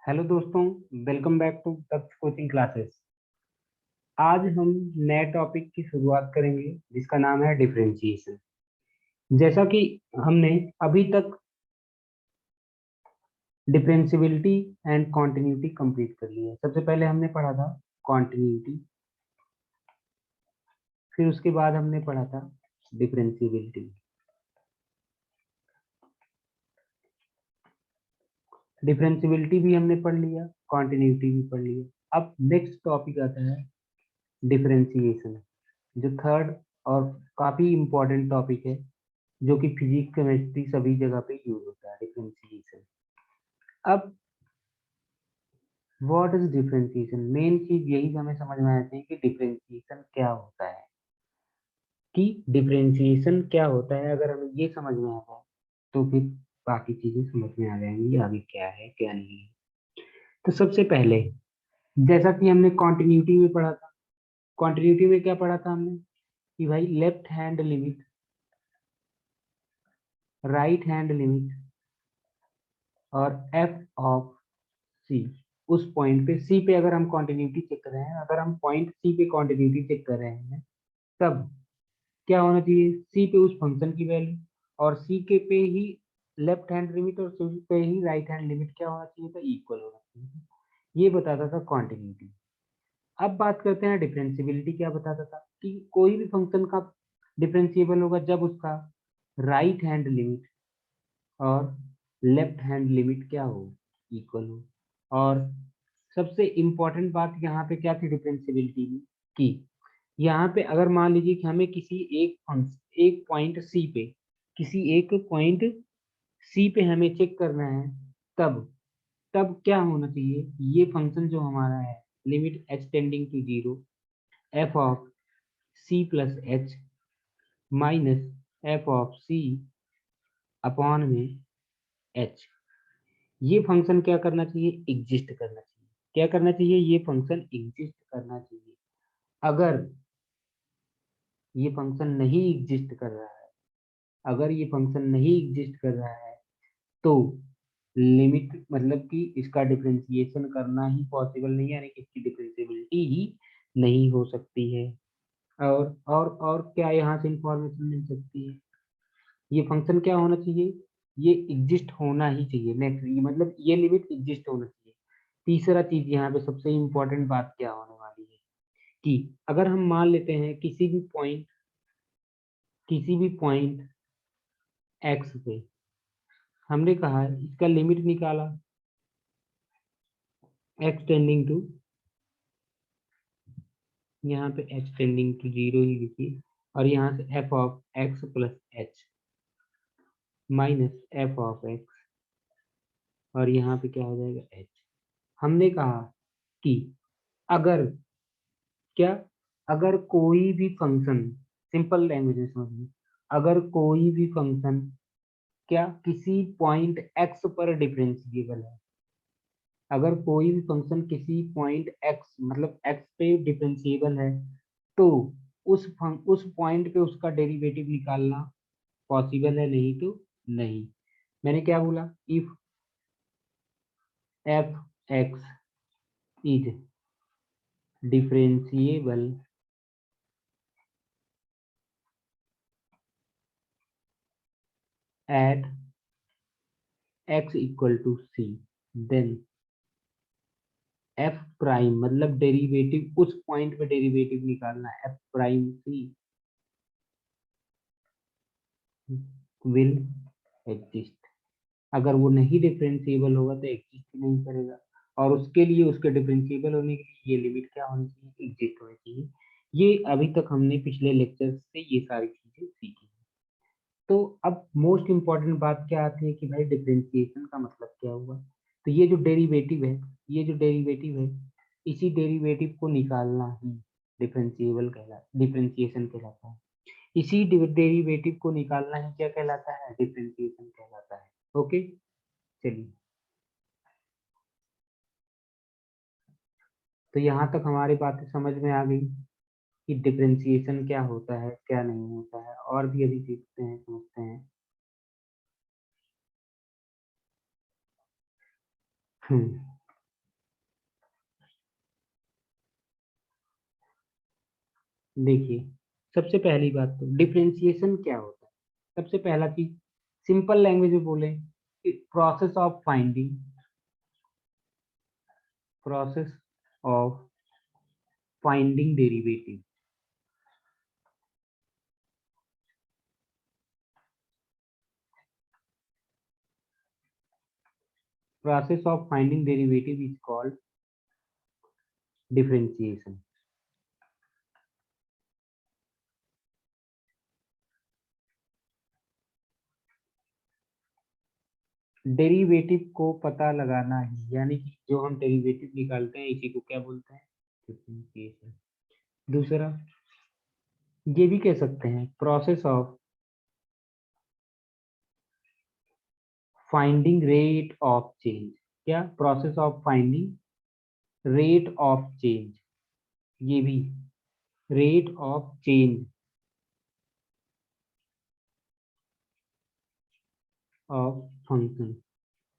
Hello दोस्तों, welcome back to Taksh coaching classes. आज हम नए टॉपिक की शुरुआत करेंगे जिसका नाम है डिफरेंशिएशन। जैसा कि हमने अभी तक डिफरेंशियबिलिटी एंड कॉन्टिन्यूटी कंप्लीट कर लिया है। सबसे पहले हमने पढ़ा था कॉन्टिन्यूटी, फिर उसके बाद हमने पढ़ा था डिफरेंशियबिलिटी। डिफरेंशियबिलिटी भी हमने पढ़ लिया, कॉन्टिन्यूटी भी पढ़ लिया। अब नेक्स्ट टॉपिक आता है डिफरेंशिएशन, जो थर्ड और काफी इंपॉर्टेंट टॉपिक है, जो कि फिजिक्स केमिस्ट्री सभी जगह पे यूज होता है, डिफरेंशिएशन। अब व्हाट इज डिफरेंशिएशन, मेन चीज यही हमें समझ में आती है कि डिफरेंशिएशन क्या होता है। अगर हमें ये समझ में आ जाए तो फिर बाकी चीजें समझ में आ जाएंगी, आगे क्या है क्या नहीं है। तो सबसे पहले, जैसा कि हमने कॉन्टिन्यूटी में पढ़ा था, कॉन्टिन्यूटी में क्या पढ़ा था हमने कि भाई left hand limit, right hand limit और एफ ऑफ सी, उस पॉइंट पे सी पे अगर हम कॉन्टिन्यूटी चेक कर रहे हैं, अगर हम पॉइंट सी पे कॉन्टिन्यूटी चेक कर रहे हैं, तब क्या होना चाहिए, सी पे उस फंक्शन की वैल्यू, और सी के पे ही लेफ्ट हैंड लिमिट और सी पे ही राइट हैंड लिमिट क्या होना चाहिए था, इक्वल होना चाहिए। ये बताता था कॉन्टिन्यूटी। अब बात करते हैं डिफरेंशियबिलिटी। क्या बताता था कि कोई भी फंक्शन का डिफरेंशिएबल होगा जब उसका राइट हैंड लिमिट और लेफ्ट हैंड लिमिट क्या हो, इक्वल हो। और सबसे इंपॉर्टेंट बात यहाँ पे क्या थी डिफरेंशियबिलिटी में, कि यहाँ पे अगर मान लीजिए कि हमें किसी एक पॉइंट सी पे, किसी एक पॉइंट सी पे हमें चेक करना है, तब तब क्या होना चाहिए, ये फंक्शन जो हमारा है limit h tending to zero f of c plus h minus f of c upon में एच, ये फंक्शन क्या करना चाहिए, एग्जिस्ट करना चाहिए। क्या करना चाहिए, ये फंक्शन एग्जिस्ट करना चाहिए। अगर ये फंक्शन नहीं एग्जिस्ट कर रहा है, अगर ये फंक्शन नहीं एग्जिस्ट कर रहा है, तो लिमिट मतलब कि इसका डिफरेंशिएशन करना ही पॉसिबल नहीं है, यानी कि इसकी डिफरेंशियबिलिटी ही नहीं हो सकती है। और क्या यहाँ से इंफॉर्मेशन मिल सकती है, ये फंक्शन क्या होना चाहिए, ये एग्जिस्ट होना ही चाहिए। नेक्स्ट, ये मतलब ये लिमिट एग्जिस्ट होना चाहिए। तीसरा चीज यहाँ पे सबसे इंपॉर्टेंट बात क्या होने वाली है, कि अगर हम मान लेते हैं किसी भी पॉइंट एक्स पे हमने कहा है इसका लिमिट निकाला, एक्स टेंडिंग टू, यहाँ पे एक्स टेंडिंग टू जीरो ही लिखिए, और यहाँ से F of x plus h minus f of x, और यहाँ पे क्या हो जाएगा एच। हमने कहा कि अगर क्या अगर कोई भी फंक्शन, सिंपल लैंग्वेज में समझिए, अगर कोई भी फंक्शन क्या किसी पॉइंट एक्स पर डिफरेंशिएबल है, अगर कोई भी फंक्शन किसी पॉइंट एक्स मतलब एक्स पे डिफरेंशिएबल है, तो उस पॉइंट पे उसका डेरिवेटिव निकालना पॉसिबल है, नहीं तो नहीं। मैंने क्या बोला, if f x is differentiable at x equal to c, then f prime मतलब डेरिवेटिव, उस पॉइंट पे डेरिवेटिव निकालना, f prime c will exist. अगर वो नहीं डिफरेंशिएबल होगा तो एग्जिस्ट नहीं करेगा, और उसके लिए उसके डिफरेंशिएबल होने के लिए ये लिमिट क्या होनी चाहिए, एग्जिस्ट होनी चाहिए। ये अभी तक हमने पिछले लेक्चर से ये सारी चीजें सीखी। तो अब मोस्ट इंपॉर्टेंट बात क्या आती है कि भाई डिफरेंशिएशन का मतलब क्या हुआ। तो ये जो डेरिवेटिव है, इसी डेरिवेटिव को निकालना ही डिफरेंशिएशन कहलाता है। इसी डेरिवेटिव को निकालना ही क्या कहलाता है, डिफरेंशिएशन कहलाता है। ओके, चलिए, तो यहाँ तक हमारी बातें समझ में आ गई कि डिफरेंशिएशन क्या होता है क्या नहीं होता है, और भी अभी सीखते हैं समझते हैं। हम्म देखिए, सबसे पहली बात तो डिफरेंशिएशन क्या होता है। सबसे पहला चीज, सिंपल लैंग्वेज में बोले, process of finding derivative. Process of finding derivative is called differentiation. Derivative को पता लगाना ही, यानी कि जो हम डेरिवेटिव निकालते हैं इसी को क्या बोलते हैं, डिफरेंशिएशन। दूसरा, ये भी कह सकते हैं process of finding rate of change. क्या? Process of finding rate of change, ये भी rate of change of function,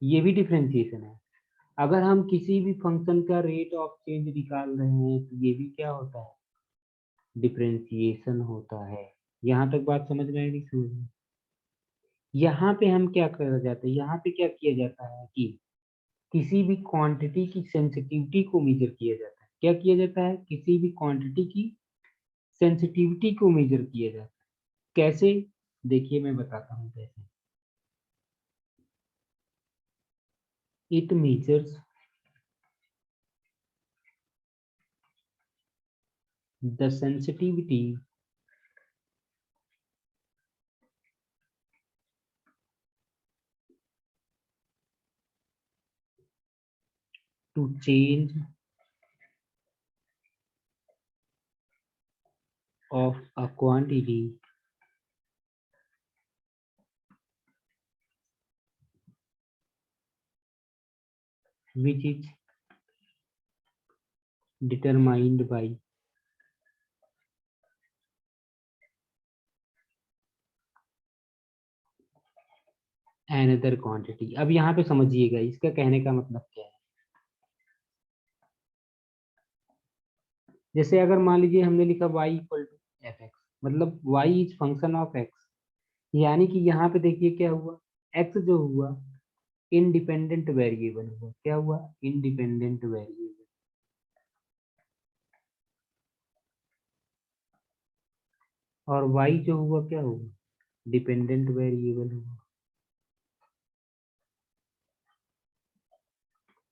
ये भी डिफरेंशिएशन है। अगर हम किसी भी फंक्शन का रेट ऑफ चेंज निकाल रहे हैं तो ये भी क्या होता है, डिफरेंशिएशन होता है। यहाँ तक बात समझ में आई? नहीं समझ में? यहाँ पे हम क्या कर जाते हैं, यहाँ पे क्या किया जाता है कि किसी भी क्वांटिटी की सेंसिटिविटी को मेजर किया जाता है। क्या किया जाता है? किसी भी क्वांटिटी की सेंसिटिविटी को मेजर किया जाता है। कैसे? देखिए मैं बताता हूँ कैसे। It measures the sensitivity to change of a quantity which is determined by another quantity। अब यहाँ पे समझिएगा इसका कहने का मतलब क्या है। जैसे अगर मान लीजिए हमने लिखा y equal to f x, मतलब y is function of x, यानी कि यहाँ पे देखिए क्या हुआ, x जो हुआ इंडिपेंडेंट वेरिएबल हुआ। क्या हुआ? Independent variable. और y जो हुआ क्या हुआ, डिपेंडेंट वेरिएबल हुआ।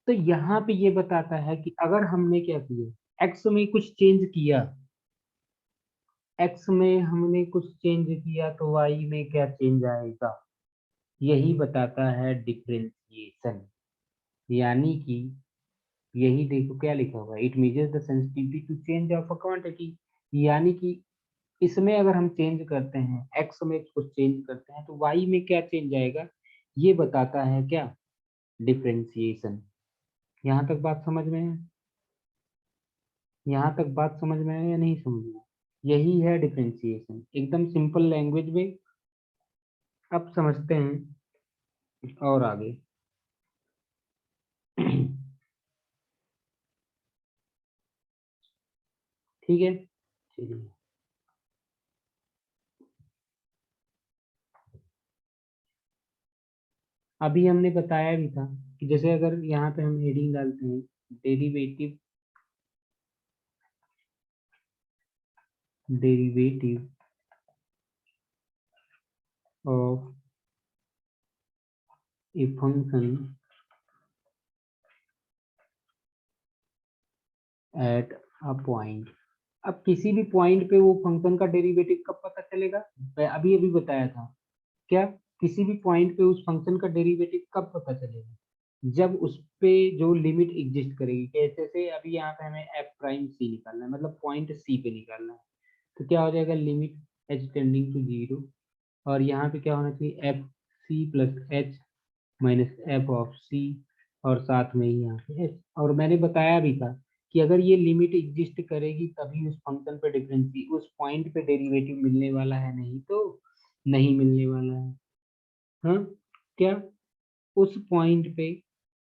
तो यहाँ पे ये बताता है कि अगर हमने क्या किया, x में कुछ चेंज किया, x में हमने कुछ चेंज किया तो y में क्या चेंज आएगा, यही बताता है डिफरेंशिएशन। यानी कि यही देखो क्या लिखा हुआ है, it measures the sensitivity to change of a quantity. यानी कि इसमें अगर हम चेंज करते हैं, x में कुछ चेंज करते हैं तो y में क्या चेंज आएगा, ये बताता है क्या, डिफरेंशिएशन। यहाँ तक बात समझ में है? यहाँ तक बात समझ में है या नहीं समझ में? यही है डिफरेंशिएशन, एकदम सिंपल लैंग्वेज में। अब समझते हैं और आगे। ठीक है, चलिए। अभी हमने बताया भी था कि जैसे अगर यहाँ पे हम हेडिंग डालते हैं, derivative derivative of a function at a point. अब किसी भी पॉइंट पे वो फंक्शन का डेरिवेटिव कब पता चलेगा, मैं अभी अभी बताया था। क्या? किसी भी पॉइंट पे उस फंक्शन का डेरिवेटिव कब पता चलेगा, जब उस पे जो लिमिट एग्जिस्ट करेगी। कैसे से? अभी यहाँ पे हमें एफ प्राइम सी निकालना है, मतलब पॉइंट सी पे निकालना है। तो क्या हो जाएगा, limit h tending to zero, और यहाँ पे क्या होना चाहिए, f c plus h minus f of c, और साथ में ही यहाँ पे एच। और मैंने बताया भी था कि अगर ये लिमिट एग्जिस्ट करेगी तभी उस फंक्शन पे डिफरेंस, उस पॉइंट पे डेरिवेटिव मिलने वाला है, नहीं तो नहीं मिलने वाला है। हाँ, क्या? उस पॉइंट पे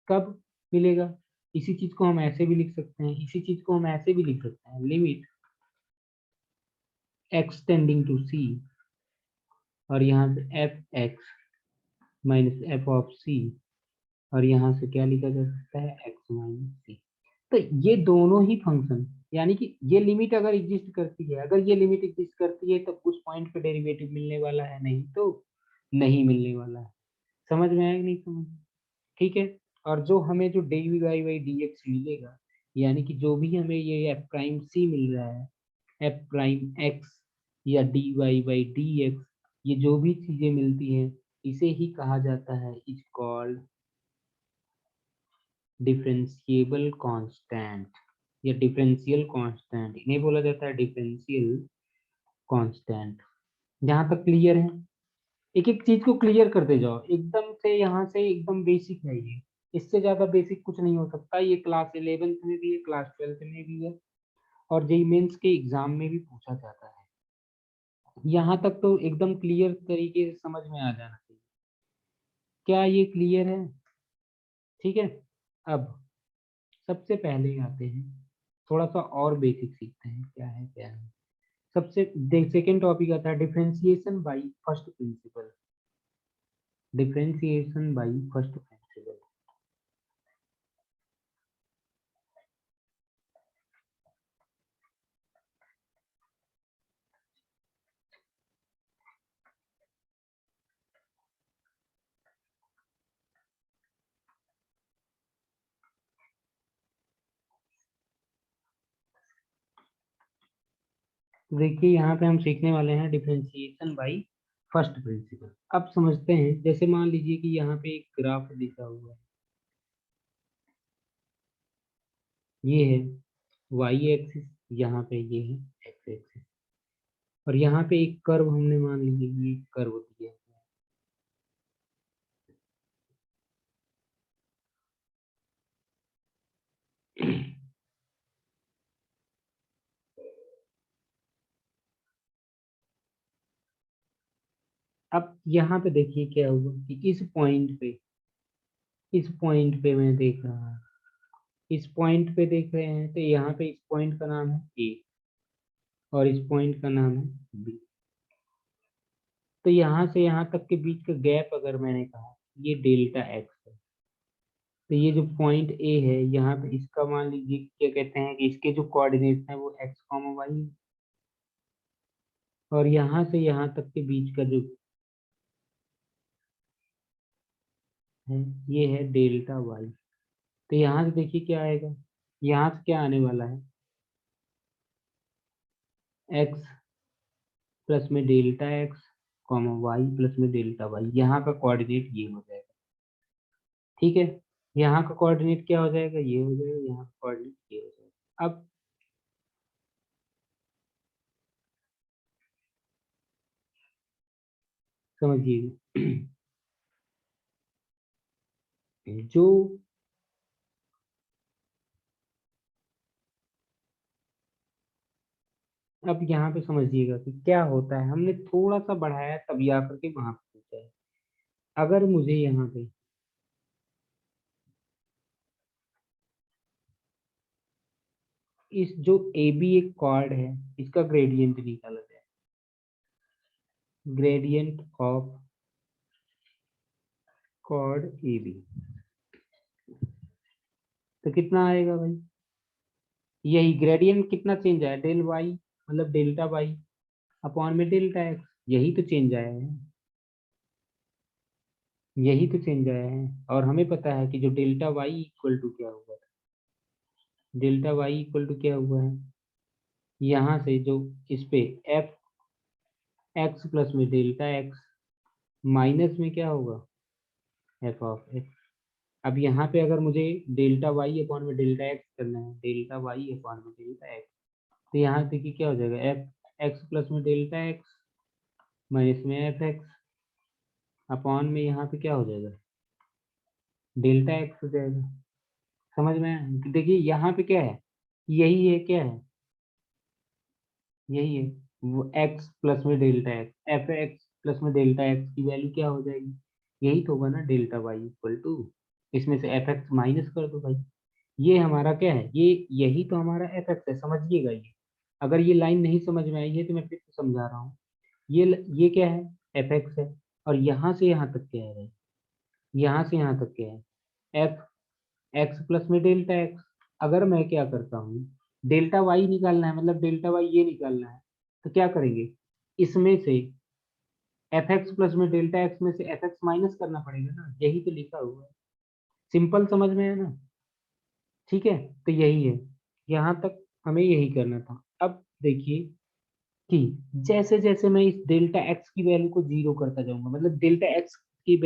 कब मिलेगा? इसी चीज को हम ऐसे भी लिख सकते हैं, इसी चीज को हम ऐसे भी लिख सकते हैं, limit x tending to c, और यहाँ से f x minus f of c, और यहाँ से क्या लिखा जा सकता है, एक्स माइनस सी। तो ये दोनों ही फंक्शन, यानी कि ये लिमिट अगर एग्जिस्ट करती है, अगर ये लिमिट एग्जिस्ट करती है तो उस पॉइंट पे डेरिवेटिव मिलने वाला है, नहीं तो नहीं मिलने वाला है। समझ में आया कि नहीं समझ में? ठीक है। और जो हमें जो d y by d x मिलेगा, यानी कि जो भी हमें ये एफ प्राइम सी मिल रहा है, एफ प्राइम एक्स या d y by d x, ये जो भी चीजें मिलती हैं, इसे ही कहा जाता है, इज कॉल्ड डिफरेंशिएबल कांस्टेंट या डिफरेंशियल कांस्टेंट। इन्हें बोला जाता है डिफरेंशियल कांस्टेंट। जहां तक क्लियर है? एक एक चीज को क्लियर करते जाओ, एकदम से यहाँ से एकदम बेसिक है ये, इससे ज्यादा बेसिक कुछ नहीं हो सकता। ये क्लास 11th में भी है, क्लास 12th में भी है, और जेईई मेंस के एग्जाम में भी पूछा जाता है। यहाँ तक तो एकदम क्लियर तरीके से समझ में आ जाना चाहिए। क्या ये क्लियर है? ठीक है। अब सबसे पहले आते हैं, थोड़ा सा और बेसिक सीखते हैं, क्या है क्या नहीं। सबसे देख, सेकेंड टॉपिक आता है differentiation by first principle. Differentiation by first principle. देखिए यहाँ पे हम सीखने वाले हैं डिफरेंशिएशन बाय फर्स्ट प्रिंसिपल। अब समझते हैं, जैसे मान लीजिए कि यहाँ पे एक ग्राफ दिखा हुआ है, ये है वाई एक्सिस, यहाँ पे ये है एक्स एक्सिस, और यहाँ पे एक कर्व हमने मान लीजिए ये कर्व दिया है। अब यहाँ पे देखिए क्या हुआ कि इस पॉइंट पे मैं देख रहा हूँ, इस पॉइंट पे देख रहे हैं, तो यहाँ पे इस पॉइंट का नाम है ए, और इस पॉइंट का नाम है बी। तो यहाँ से यहाँ तक के बीच का गैप अगर मैंने कहा, ये डेल्टा एक्स है। तो ये जो पॉइंट ए है, यहाँ पे इसका मान लीजिए क्या कहते हैं कि इसके जो कोऑर्डिनेट्स हैं वो एक्स कॉमा वाई है, और यहाँ से यहाँ तक के बीच का जो है, ये है डेल्टा वाई। तो यहाँ से देखिए क्या आएगा, यहाँ से क्या आने वाला है, एक्स प्लस में delta x comma y plus में डेल्टा वाई। यहाँ का कोऑर्डिनेट ये हो जाएगा। ठीक है। यहाँ का कोऑर्डिनेट क्या हो जाएगा, ये हो जाएगा, यहाँ का कोऑर्डिनेट ये हो जाएगा। अब समझिए, जो अब यहाँ पे समझिएगा कि क्या होता है, हमने थोड़ा सा बढ़ाया तभी आकर के वहां पे पहुंचा है। अगर मुझे यहाँ पे इस जो ए बी एक कॉर्ड है, इसका ग्रेडियंट निकाला जाए, gradient of chord A B, तो कितना आएगा भाई, यही ग्रेडियंट कितना चेंज आया, डेल वाई मतलब डेल्टा वाई अपॉन में डेल्टा एक्स, यही तो चेंज आया है, यही तो चेंज आया है। और हमें पता है कि जो डेल्टा वाई इक्वल टू क्या हुआ है, डेल्टा वाई इक्वल टू क्या हुआ है, यहाँ से जो इस पे एफ एक्स प्लस में डेल्टा एक्स माइनस में क्या होगा, एफ ऑफ एक्स। अब यहाँ पे अगर मुझे डेल्टा वाई अपॉन में डेल्टा एक्स करना है, डेल्टा वाई अपॉन में डेल्टा एक्स, तो यहाँ देखिए क्या हो जाएगा, एफ एक्स प्लस में डेल्टा एक्स माइनस में एफ एक्स अपॉन में यहाँ पे क्या हो जाएगा, डेल्टा एक्स हो जाएगा। समझ में आया? तो देखिए यहाँ पे क्या है, यही है, क्या है, यही है, वो एक्स प्लस में delta x, F x plus में डेल्टा एक्स की वैल्यू क्या हो जाएगी, यही तो होगा ना, डेल्टा वाई इक्वल टू, इसमें से एफ एक्स माइनस कर दो भाई। ये हमारा क्या है, ये यही तो हमारा एफ एक्स है, समझिएगा ये। अगर ये लाइन नहीं समझ में आई है तो मैं फिर से समझा रहा हूँ। ये क्या है, एफ एक्स है, और यहाँ से यहाँ तक क्या है, यहाँ से यहाँ तक क्या है, एफ एक्स प्लस में डेल्टा एक्स। अगर मैं क्या करता हूँ, डेल्टा वाई निकालना है, मतलब डेल्टा वाई ये निकालना है, तो क्या करेंगे, इसमें से एफ एक्स प्लस में डेल्टा एक्स में से एफ एक्स माइनस करना पड़ेगा ना, यही तो लिखा हुआ है। सिंपल समझ में है ना, ठीक है। तो यही है, यहाँ तक हमें यही करना था। अब देखिए कि जैसे जैसे मैं इस डेल्टा एक्स की वैल्यू को जीरो करता जाऊंगा, मतलब डेल्टा एक्स की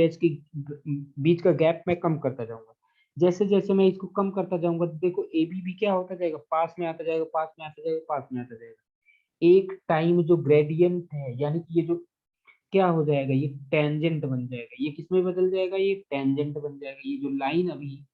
बीच का गैप मैं कम करता जाऊंगा, जैसे जैसे मैं इसको कम करता जाऊंगा तो देखो ए बी भी क्या होता जाएगा, पास में आता जाएगा, पास में आता जाएगा, पास में आता जाएगा। एक टाइम जो ग्रेडियंट है, यानी कि ये जो क्या हो जाएगा, ये टेंजेंट बन जाएगा, ये किसमें बदल जाएगा, ये टेंजेंट बन जाएगा। ये जो लाइन अभी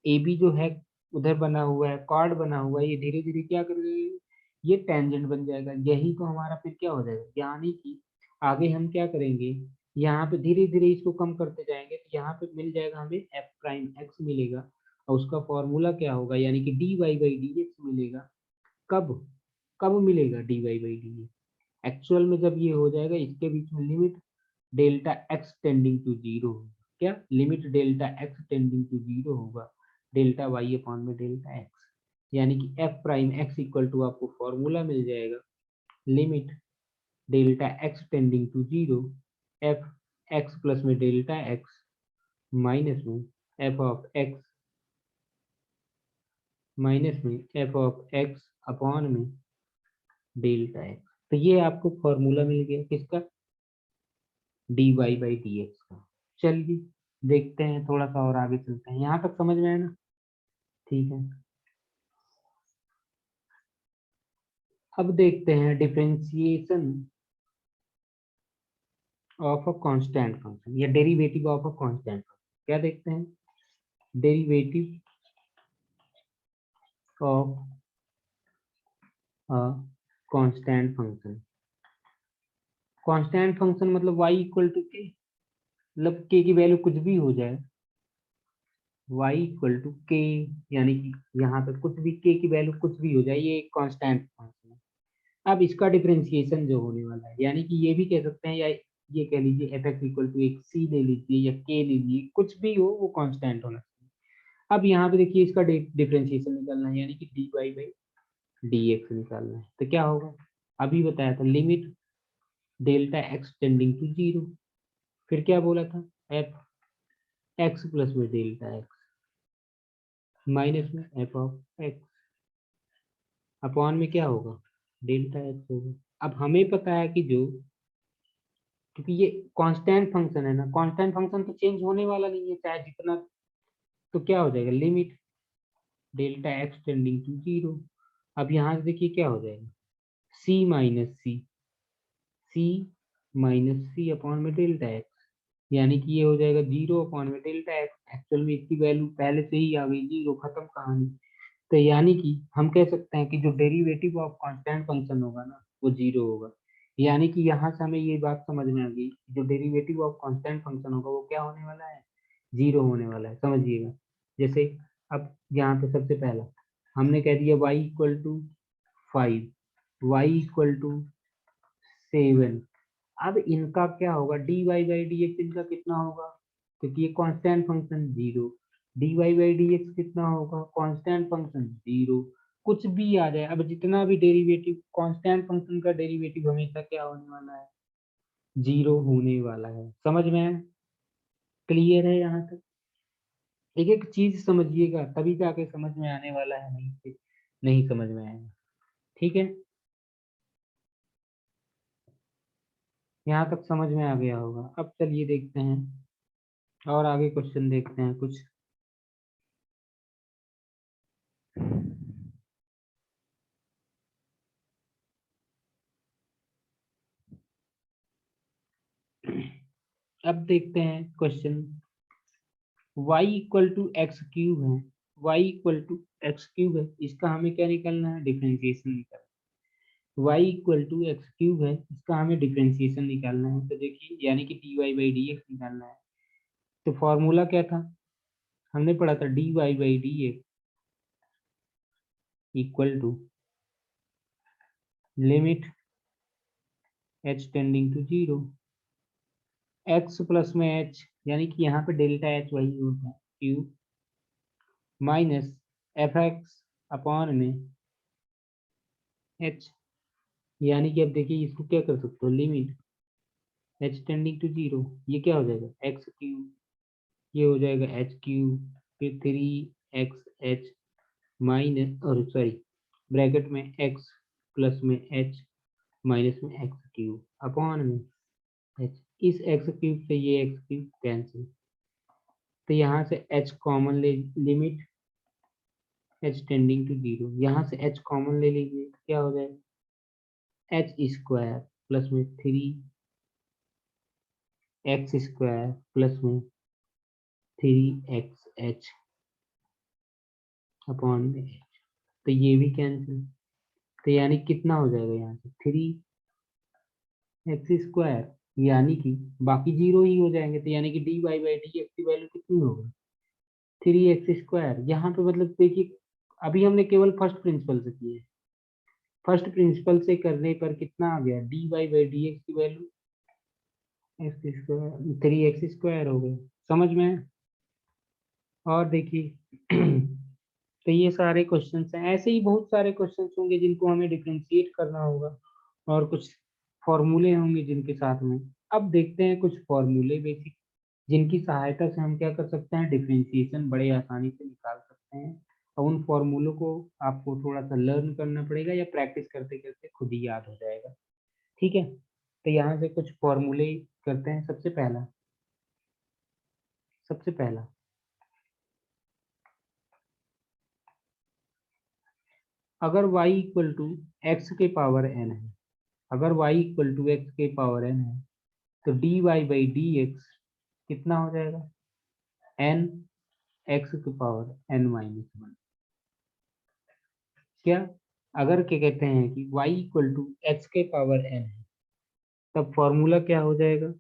ए बी जो है उधर बना हुआ है, कॉर्ड बना हुआ है, ये धीरे धीरे क्या कर रही है, ये टेंजेंट बन जाएगा। यही तो हमारा फिर क्या हो जाएगा, यानी कि आगे हम क्या करेंगे, यहाँ पे धीरे धीरे इसको कम करते जाएंगे, तो यहाँ पे मिल जाएगा हमें एफ प्राइम एक्स मिलेगा, और उसका फॉर्मूला क्या होगा, यानी कि d y by d x मिलेगा। कब, कब मिलेगा d y by d x, actual में जब ये हो जाएगा, इसके बीच में limit delta x tending to zero, क्या limit delta x tending to zero होगा, डेल्टा वाई अपॉन में डेल्टा एक्स, यानी कि f prime x equal to आपको फॉर्मूला मिल जाएगा, limit delta x tending to zero, f x plus में delta x minus में एफ ऑफ एक्स, माइनस में एफ ऑफ एक्स अपॉन में डेल्टा एक्स। तो ये आपको फॉर्मूला मिल गया किसका, d y by d x का। चलिए देखते हैं, थोड़ा सा और आगे चलते हैं, यहाँ तक समझ में आया ना, ठीक है। अब देखते हैं differentiation of a constant function, या derivative of a constant function. क्या देखते हैं, derivative of a constant function. Constant function मतलब y इक्वल टू के, मतलब k की वैल्यू कुछ भी हो जाए, y इक्वल टू के, यानी कि यहाँ पे कुछ भी k की वैल्यू कुछ भी हो जाए, ये एक कांस्टेंट फंक्शन है। अब इसका डिफरेंशिएशन जो होने वाला है, यानी कि ये भी कह सकते हैं, या ये कह लीजिए एफ एक्स इक्वल टू एक सी ले लीजिए या के लीजिए, कुछ भी हो वो कांस्टेंट होना चाहिए। अब यहाँ पे देखिए इसका डिफरेंशिएशन निकालना है, यानी कि d y by d x निकालना है, तो क्या होगा, अभी बताया था, limit delta x tending to zero, फिर क्या बोला था, एफ एक्स प्लस में डेल्टा एक्स माइनस में एफ ऑफ एक्स अपॉन में क्या होगा, डेल्टा एक्स होगा। अब हमें पता है कि जो, क्योंकि ये कांस्टेंट फंक्शन है ना, कांस्टेंट फंक्शन तो चेंज होने वाला नहीं है चाहे जितना, तो क्या हो जाएगा, limit delta x tending to zero. अब यहाँ से देखिए क्या हो जाएगा, c minus c, c minus c upon में डेल्टा एक्स, यानी कि ये हो जाएगा जीरो अपॉन में डेल्टा एक्स। एक्चुअल में इसकी वैल्यू पहले से ही आ गई जीरो, खत्म कहानी। तो यानी कि हम कह सकते हैं कि जो डेरिवेटिव ऑफ कांस्टेंट फंक्शन होगा ना वो जीरो होगा, यानी कि यहाँ से हमें ये बात समझ में आ गई, जो डेरिवेटिव ऑफ कांस्टेंट फंक्शन होगा वो क्या होने वाला है, जीरो होने वाला है, समझिएगा। जैसे अब यहाँ पे सबसे पहला हमने कह दिया y equal to 5, y equal to 7। अब इनका क्या होगा, d y by d x इनका कितना होगा, क्योंकि ये constant function zero, d y by d x कितना होगा, कांस्टेंट फंक्शन जीरो, कुछ भी आ जाए, अब जितना भी डेरिवेटिव, कांस्टेंट फंक्शन का डेरिवेटिव हमेशा क्या होने वाला है, जीरो होने वाला है। समझ में है, क्लियर है यहाँ तक, एक एक चीज समझिएगा तभी जाके समझ में आने वाला है, नहीं नहीं समझ में आएगा, ठीक है। यहाँ तक समझ में आ गया होगा। अब चलिए देखते हैं और आगे क्वेश्चन देखते हैं कुछ। अब देखते हैं question, y equal to x cube है, y equal to x cube है, इसका हमें क्या निकालना है, डिफरेंशिएशन निकालना है। y equal to x cube है, इसका हमें डिफरेंशिएशन निकालना है, तो देखिए यानी कि dy बाई डी एक्स निकालना है। तो फॉर्मूला क्या था, हमने पढ़ा था dy by d x equal to limit h tending to 0, x plus में h, यानी कि यहाँ पे डेल्टा h वही होता है q minus F x upon में h, यानी कि अब देखिए इसको क्या कर सकते हो, लिमिट h टेंडिंग टू 0, ये क्या हो जाएगा एक्स क्यू, ये हो जाएगा एच क्यू, फिर 3xh माइनस और सॉरी ब्रैकेट में x प्लस में h माइनस में एक्स क्यूब अपॉन में h, इस एक्स क्यूब से ये एक्स क्यूब कैंसिल, तो यहाँ से h कॉमन ले, लिमिट h टेंडिंग टू 0, यहाँ से h कॉमन ले लीजिए, क्या हो जाएगा h स्क्वायर प्लस में 3x स्क्वायर प्लस में 3xh अपॉन में h, तो ये भी कैंसिल, तो यानी कितना हो जाएगा यहाँ से 3x स्क्वायर, यानी कि बाकी जीरो ही हो जाएंगे, तो यानी कि dy बाई डी एक्स की वैल्यू कितनी होगी 3x स्क्वायर। यहाँ पे मतलब देखिए अभी हमने केवल फर्स्ट प्रिंसिपल से किए, फर्स्ट प्रिंसिपल से करने पर कितना आ गया dy बाई डी एक्स की value x square 3x square हो गया, समझ में है? और देखिए तो ये सारे क्वेश्चंस हैं, ऐसे ही बहुत सारे क्वेश्चंस होंगे जिनको हमें डिफरेंशिएट करना होगा, और कुछ फॉर्मूले होंगे जिनके साथ में। अब देखते हैं कुछ फॉर्मूले बेसिक, जिनकी सहायता से हम क्या कर सकते हैं, डिफरेंशिएशन बड़े आसानी से निकाल सकते हैं। और उन फॉर्मूलों को आपको थोड़ा सा लर्न करना पड़ेगा, या प्रैक्टिस करते करते खुद ही याद हो जाएगा, ठीक है? तो यहाँ से कुछ फॉर्मूले करते हैं। सबसे पहला अगर y इक्वल टू एक्स के पावर n है, अगर y इक्वल टू एक्स के पावर n है, तो dy बाई डी एक्स कितना हो जाएगा n x के पावर n माइनस वन। क्या अगर क्या कहते हैं कि y इक्वल टू एक्स के पावर n है, तब फॉर्मूला क्या हो जाएगा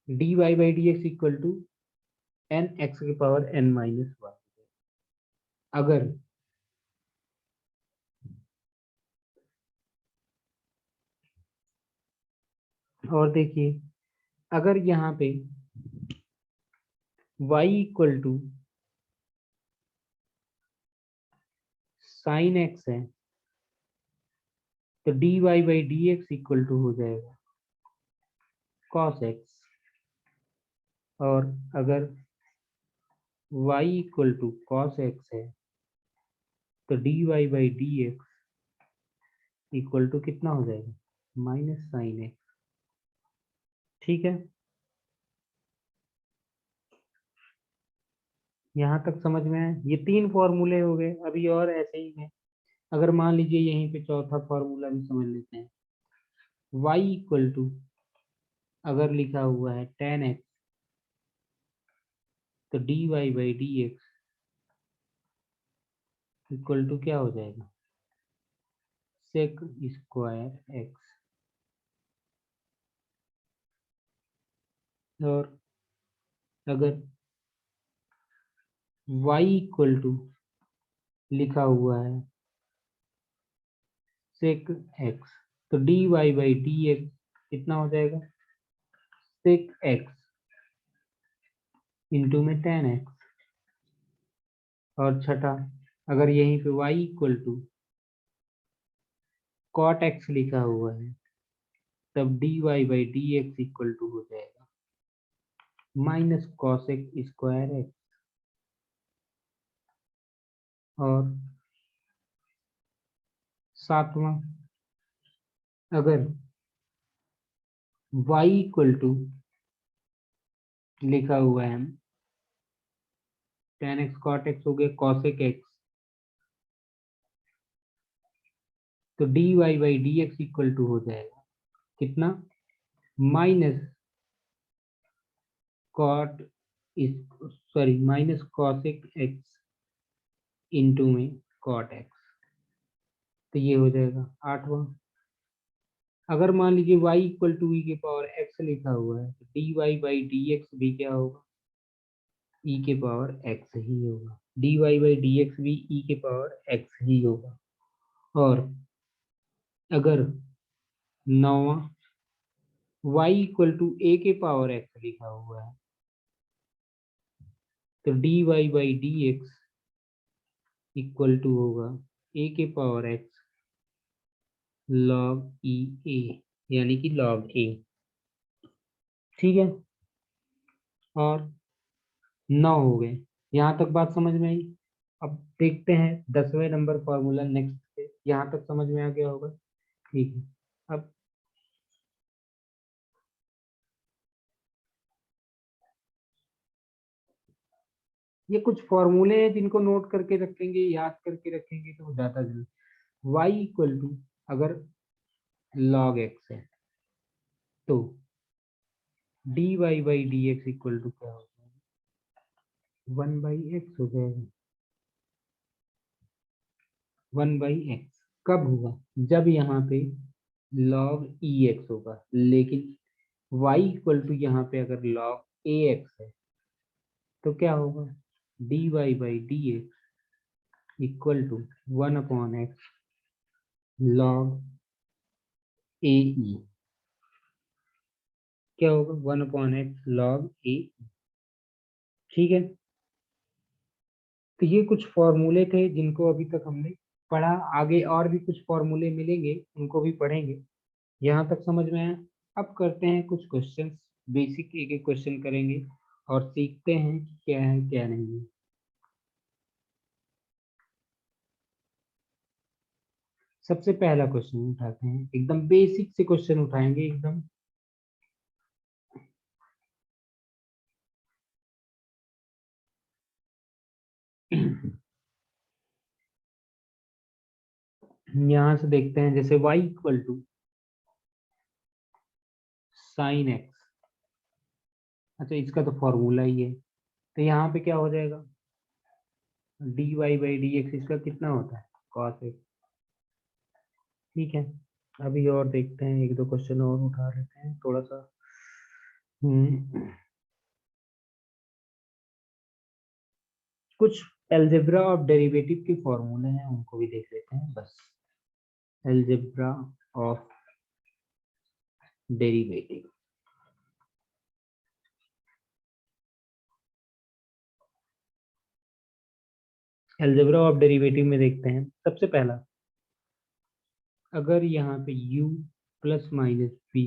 dy by d x equal to n x के पावर n माइनस वन। अगर और देखिए अगर यहाँ पे y equal to sine x है, तो dy by d x equal to हो जाएगा cos x। और अगर y equal to cos x है, तो dy by d x equal to कितना हो जाएगा माइनस साइन x, ठीक है? यहाँ तक समझ में आए? ये तीन फॉर्मूले हो गए, अभी और ऐसे ही है। अगर मान लीजिए यहीं पे चौथा फॉर्मूला भी समझ लेते हैं, y इक्वल टू अगर लिखा हुआ है tan x, तो dy by d x equal to क्या हो जाएगा सेक स्क्वायर एक्स। और अगर y इक्वल टू लिखा हुआ है सेक एक्स, तो dy बाई डी एक्स कितना हो जाएगा सेक एक्स इंटू में tan एक्स। और छठा अगर यहीं पे y equal to cot x लिखा हुआ है, तब dy by d x equal to हो जाएगा माइनस कॉसेक स्क्वायर एक्स। और सातवां अगर y इक्वल टू लिखा हुआ है tan एक्स कॉट एक्स हो गया कॉसेक एक्स, तो dy by d x equal to हो जाएगा कितना minus cot sorry minus cosec x into में कॉट एक्स, तो ये हो जाएगा आठवां। अगर मान लीजिए y इक्वल टू ई के पावर x लिखा हुआ है, तो dy बाई डी एक्स भी क्या होगा e के पावर x ही होगा, dy बाई डी एक्स भी e के पावर x ही होगा। और अगर नौवां y इक्वल टू a के पावर x लिखा हुआ है तो dy by d x equal to होगा a के power x log e a, यानी कि log a। ठीक है, और 9 हो गए। यहाँ तक बात समझ में आई। अब देखते हैं 10वें नंबर फॉर्मूला नेक्स्ट पे। यहाँ तक समझ में आ गया होगा। ठीक है, अब ये कुछ फॉर्मूले हैं जिनको नोट करके रखेंगे, याद करके रखेंगे तो ज्यादा जल्दी। y इक्वल टू अगर log x है तो dy by d x equal to क्या हो जाएगा, 1/x हो जाएगा। 1/x कब होगा, जब यहाँ पे log ex होगा। लेकिन y इक्वल टू यहाँ पे अगर log ax है तो क्या होगा, dy by d x equal to 1/x log ae। क्या होगा, 1/x log a। ठीक है, तो ये कुछ फॉर्मूले थे जिनको अभी तक हमने पढ़ा। आगे और भी कुछ फॉर्मूले मिलेंगे, उनको भी पढ़ेंगे। यहाँ तक समझ में आया। अब करते हैं कुछ क्वेश्चंस, बेसिक एक एक क्वेश्चन करेंगे और सीखते हैं कि क्या है क्या नहीं है। सबसे पहला क्वेश्चन उठाते हैं, एकदम बेसिक से क्वेश्चन उठाएंगे एकदम। यहाँ से देखते हैं, जैसे y equal to sine x. अच्छा, इसका तो फॉर्मूला ही है, तो यहाँ पे क्या हो जाएगा, dy बाई डी एक्स, इसका कितना होता है, cos x। ठीक है, अभी और देखते हैं, एक दो क्वेश्चन और उठा लेते हैं थोड़ा सा। कुछ एल्जेब्रा ऑफ डेरिवेटिव के फॉर्मूले हैं, उनको भी देख लेते हैं बस। Algebra of derivative, algebra of derivative में देखते हैं। सबसे पहला, अगर यहाँ पे u प्लस माइनस v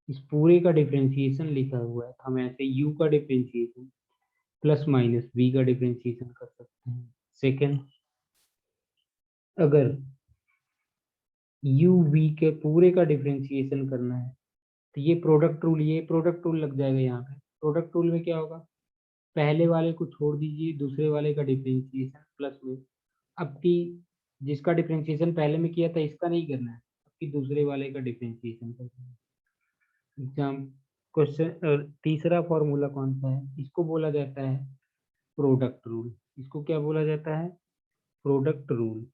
इस पूरे का डिफरेंशिएशन लिखा हुआ है तो हम ऐसे u का डिफरेंशिएशन प्लस माइनस v का डिफरेंशिएशन कर सकते हैं। सेकंड, अगर u v के पूरे का डिफरेंशिएशन करना है तो ये प्रोडक्ट रूल, ये प्रोडक्ट रूल लग जाएगा। यहाँ पे प्रोडक्ट रूल में क्या होगा, पहले वाले को छोड़ दीजिए, दूसरे वाले का डिफरेंशिएशन प्लस में। अब की जिसका डिफरेंशिएशन पहले में किया था इसका नहीं करना है, अब की दूसरे वाले का डिफरेंशिएशन करना है। Exam question. और तीसरा फॉर्मूला कौन सा है, इसको बोला जाता है प्रोडक्ट रूल। इसको क्या बोला जाता है, प्रोडक्ट रूल।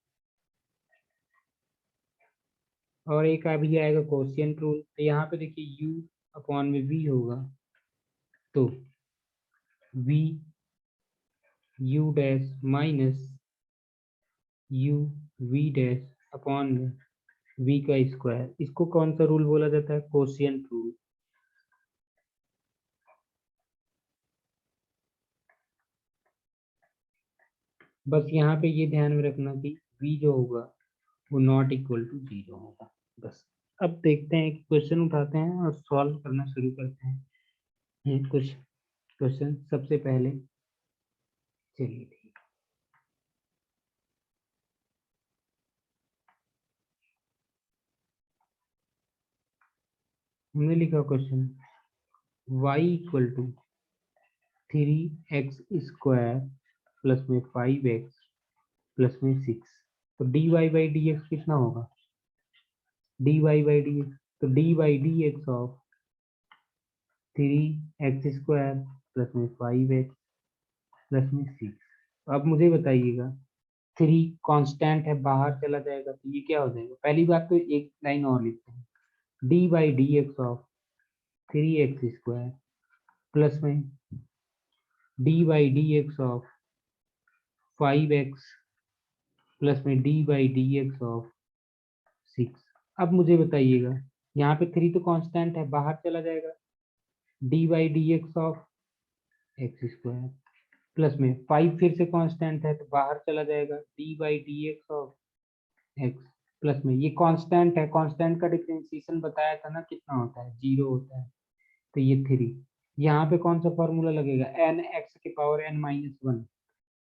और एक अभी आएगा कोशिएंट रूल। तो यहाँ पे देखिए u अपॉन में v होगा तो v u dash minus u v dash upon में v का स्क्वायर। इसको कौन सा रूल बोला जाता है, कोशिएंट रूल। बस यहाँ पे ये ध्यान में रखना कि v जो होगा वो नॉट इक्वल टू 0 होगा। बस अब देखते हैं कि क्वेश्चन उठाते हैं और सॉल्व करना शुरू करते हैं। कुछ क्वेश्चन सबसे पहले, चलिए ठीक। हमने लिखा question y equal to 3x square plus में 5x प्लस में 6। तो dy बाई डी एक्स कितना होगा, dy बाई डी एक्स, तो dy by d x of 3x square plus में 5x प्लस में 6। अब मुझे बताइएगा, 3 कांस्टेंट है, बाहर चला जाएगा तो ये क्या हो जाएगा। पहली बात तो एक लाइन और लिखते हैं, dy by d x of 3x square plus में dy by d x of 5x plus में d by d x of 6। अब मुझे बताइएगा, यहाँ पे 3 तो कांस्टेंट है, बाहर चला जाएगा, D by d x of x square, plus में 5 फिर से कांस्टेंट है तो बाहर चला जाएगा, D by d x of x, plus में ये कांस्टेंट है, कांस्टेंट का डिफरेंशिएशन बताया था ना कितना होता है, 0 होता है, तो ये 3। यहाँ पे कौन सा फॉर्मूला लगेगा, एन एक्स के पावर एन माइनस 1,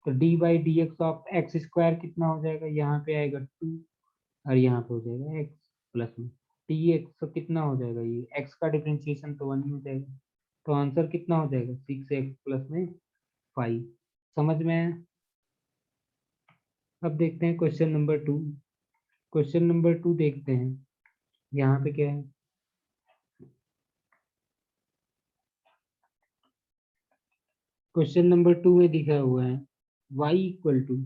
तो D by d x of x square कितना हो जाएगा, यहाँ पे आएगा 2 और यहाँ पे हो जाएगा एक्स, प्लस में डी एक्स, तो कितना हो जाएगा, ये एक्स का डिफरेंशिएशन तो 1 ही हो जाएगा, तो आंसर कितना हो जाएगा 6x प्लस में 5। समझ में आया। अब देखते हैं क्वेश्चन नंबर 2। क्वेश्चन नंबर 2 देखते हैं, यहाँ पे क्या है, क्वेश्चन नंबर 2 में दिखा हुआ है y equal to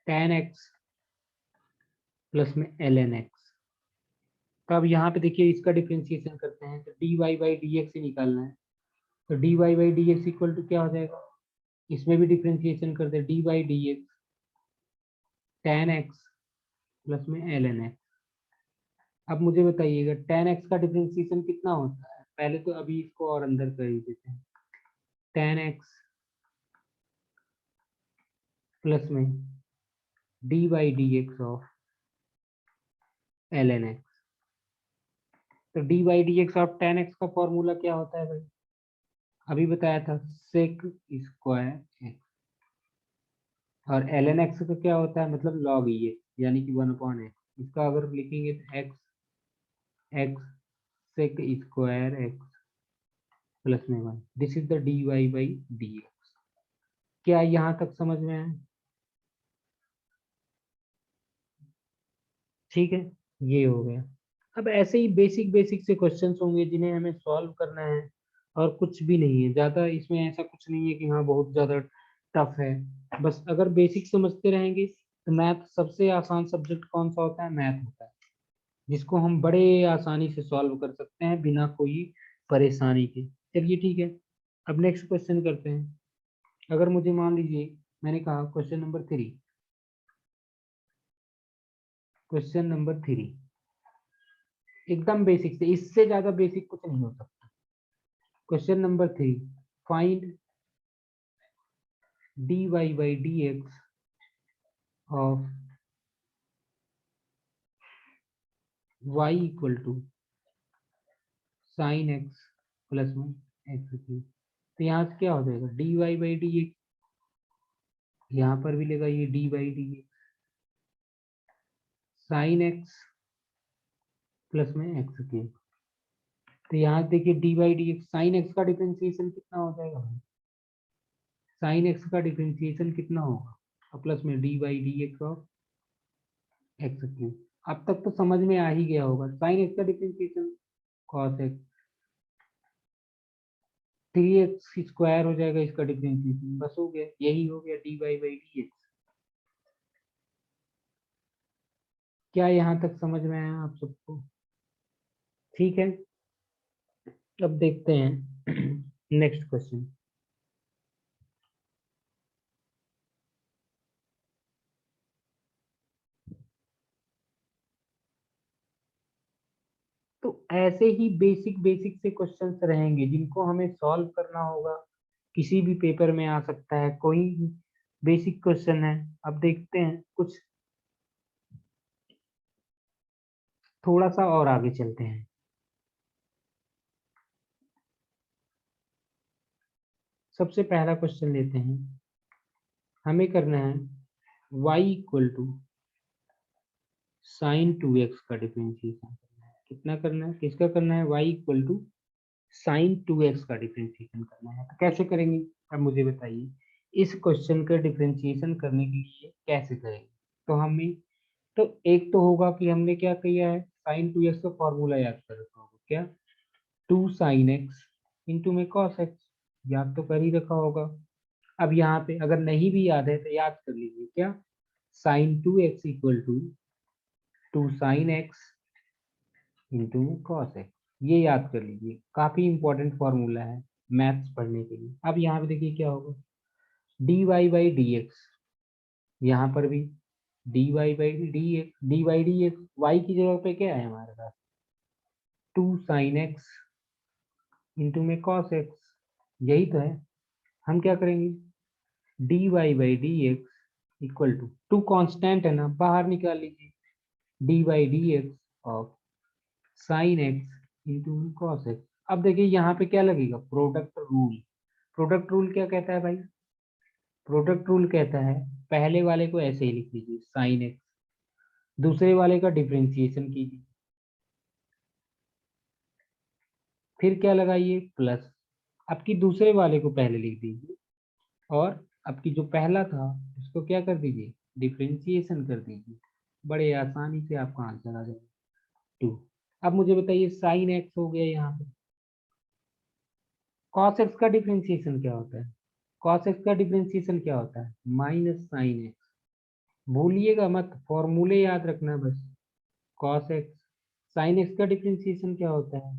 tan x plus में ln x। तो अब यहाँ पे देखिए इसका डिफरेंशिएशन करते हैं, तो dy बाई डी एक्स ही निकालना है, तो dy by d x equal to क्या हो जाएगा, इसमें भी डिफरेंशिएशन करते हैं, d by d x tan x plus में ln x। अब मुझे बताइएगा tan x का डिफरेंशिएशन कितना होता है, पहले तो अभी इसको और अंदर कर ही देते हैं, tan x प्लस में d by d x of ln x। तो D by d x of tan x का फॉर्मूला क्या होता है भाई, अभी बताया था, सेक स्क्वायर एक्स, और ln x का क्या होता है, मतलब log ये, यानी कि 1/x। इसका अगर लिखेंगे तो x sec square x plus में 1, this is the d y by d x. क्या यहाँ तक समझ में आया, ठीक है, ये हो गया। अब ऐसे ही बेसिक बेसिक से क्वेश्चंस होंगे जिन्हें हमें सॉल्व करना है, और कुछ भी नहीं है ज़्यादा, इसमें ऐसा कुछ नहीं है कि हाँ बहुत ज़्यादा टफ है, बस अगर बेसिक समझते रहेंगे तो मैथ, सबसे आसान सब्जेक्ट कौन सा होता है, मैथ होता है, जिसको हम बड़े आसानी से सॉल्व कर सकते हैं बिना कोई परेशानी के। चलिए ठीक है, अब नेक्स्ट क्वेश्चन करते हैं। अगर मुझे मान लीजिए, मैंने कहा क्वेश्चन नंबर 3, क्वेश्चन नंबर 3 एकदम बेसिक से, इससे ज्यादा बेसिक कुछ नहीं हो सकता। Question number 3, find dy by d x of y equal to sine x plus में एक्स क्यूब। तो यहाँ से क्या हो जाएगा, dy बाई डी एक्स, यहाँ पर भी लेगा ये D by d x sign x plus में एक्स क्यूब। तो यहाँ देखिए D by d x, sine x का डिफरेंशिएशन कितना हो जाएगा भाई, साइन एक्स का डिफरेंशिएशन कितना होगा, और प्लस में d by d x of x cube. अब तक तो समझ में आ ही गया होगा, साइन एक्स का differentiation cos x, 3x square हो जाएगा इसका डिफरेंशिएशन, बस हो गया, यही हो गया डी बाई डी एक्स। क्या यहाँ तक समझ में आया आप सबको, ठीक है। अब देखते हैं नेक्स्ट क्वेश्चन। तो ऐसे ही बेसिक बेसिक से क्वेश्चंस रहेंगे जिनको हमें सॉल्व करना होगा, किसी भी पेपर में आ सकता है, कोई बेसिक क्वेश्चन है। अब देखते हैं कुछ, थोड़ा सा और आगे चलते हैं। सबसे पहला क्वेश्चन लेते हैं, हमें करना है y equal to sine 2x का डिफरेंशिएशन करना है। कितना करना है, किसका करना है, y equal to sine 2x का डिफरेंशिएशन करना है। तो कैसे करेंगे, अब मुझे बताइए, इस क्वेश्चन का डिफरेंशिएशन करने के लिए कैसे करेंगे। तो हमें, तो एक तो होगा कि हमने क्या किया है, साइन 2x का फॉर्मूला याद कर रखा होगा, क्या, 2 साइन एक्स इंटू में कॉस एक्स, याद तो कर ही रखा होगा। अब यहाँ पे अगर नहीं भी याद है तो याद कर लीजिए, क्या, sine 2x equal to 2 sine x into में कॉस एक्स, ये याद कर लीजिए, काफी इंपॉर्टेंट फॉर्मूला है मैथ्स पढ़ने के लिए। अब यहाँ पे देखिए क्या होगा, d y by d x, यहाँ पर भी d y by d x y की जगह पे क्या है हमारे पास 2 sin x इंटू में cos x, यही तो है। हम क्या करेंगे d y by d x equal to two constant है ना, बाहर निकाल लीजिए d by d x of sine x into cos x. अब देखिए यहाँ पे क्या लगेगा प्रोडक्ट रूल। प्रोडक्ट रूल क्या कहता है भाई, प्रोडक्ट रूल कहता है पहले वाले को ऐसे ही लिख लीजिए साइन एक्स, दूसरे वाले का डिफरेंशिएशन कीजिए, फिर क्या लगाइए प्लस, आपकी दूसरे वाले को पहले लिख दीजिए और आपकी जो पहला था उसको क्या कर दीजिए डिफरेंशिएशन कर दीजिए, बड़े आसानी से आपका आंसर आ जाएगा 2। अब मुझे बताइए साइन एक्स हो गया यहाँ पे, कॉस एक्स का डिफरेंशिएशन क्या होता है, कॉस एक्स का डिफरेंशिएशन क्या होता है माइनस साइन एक्स। भूलिएगा मत, फॉर्मूले याद रखना बस। कॉस एक्स, साइन एक्स का डिफरेंशिएशन क्या होता है,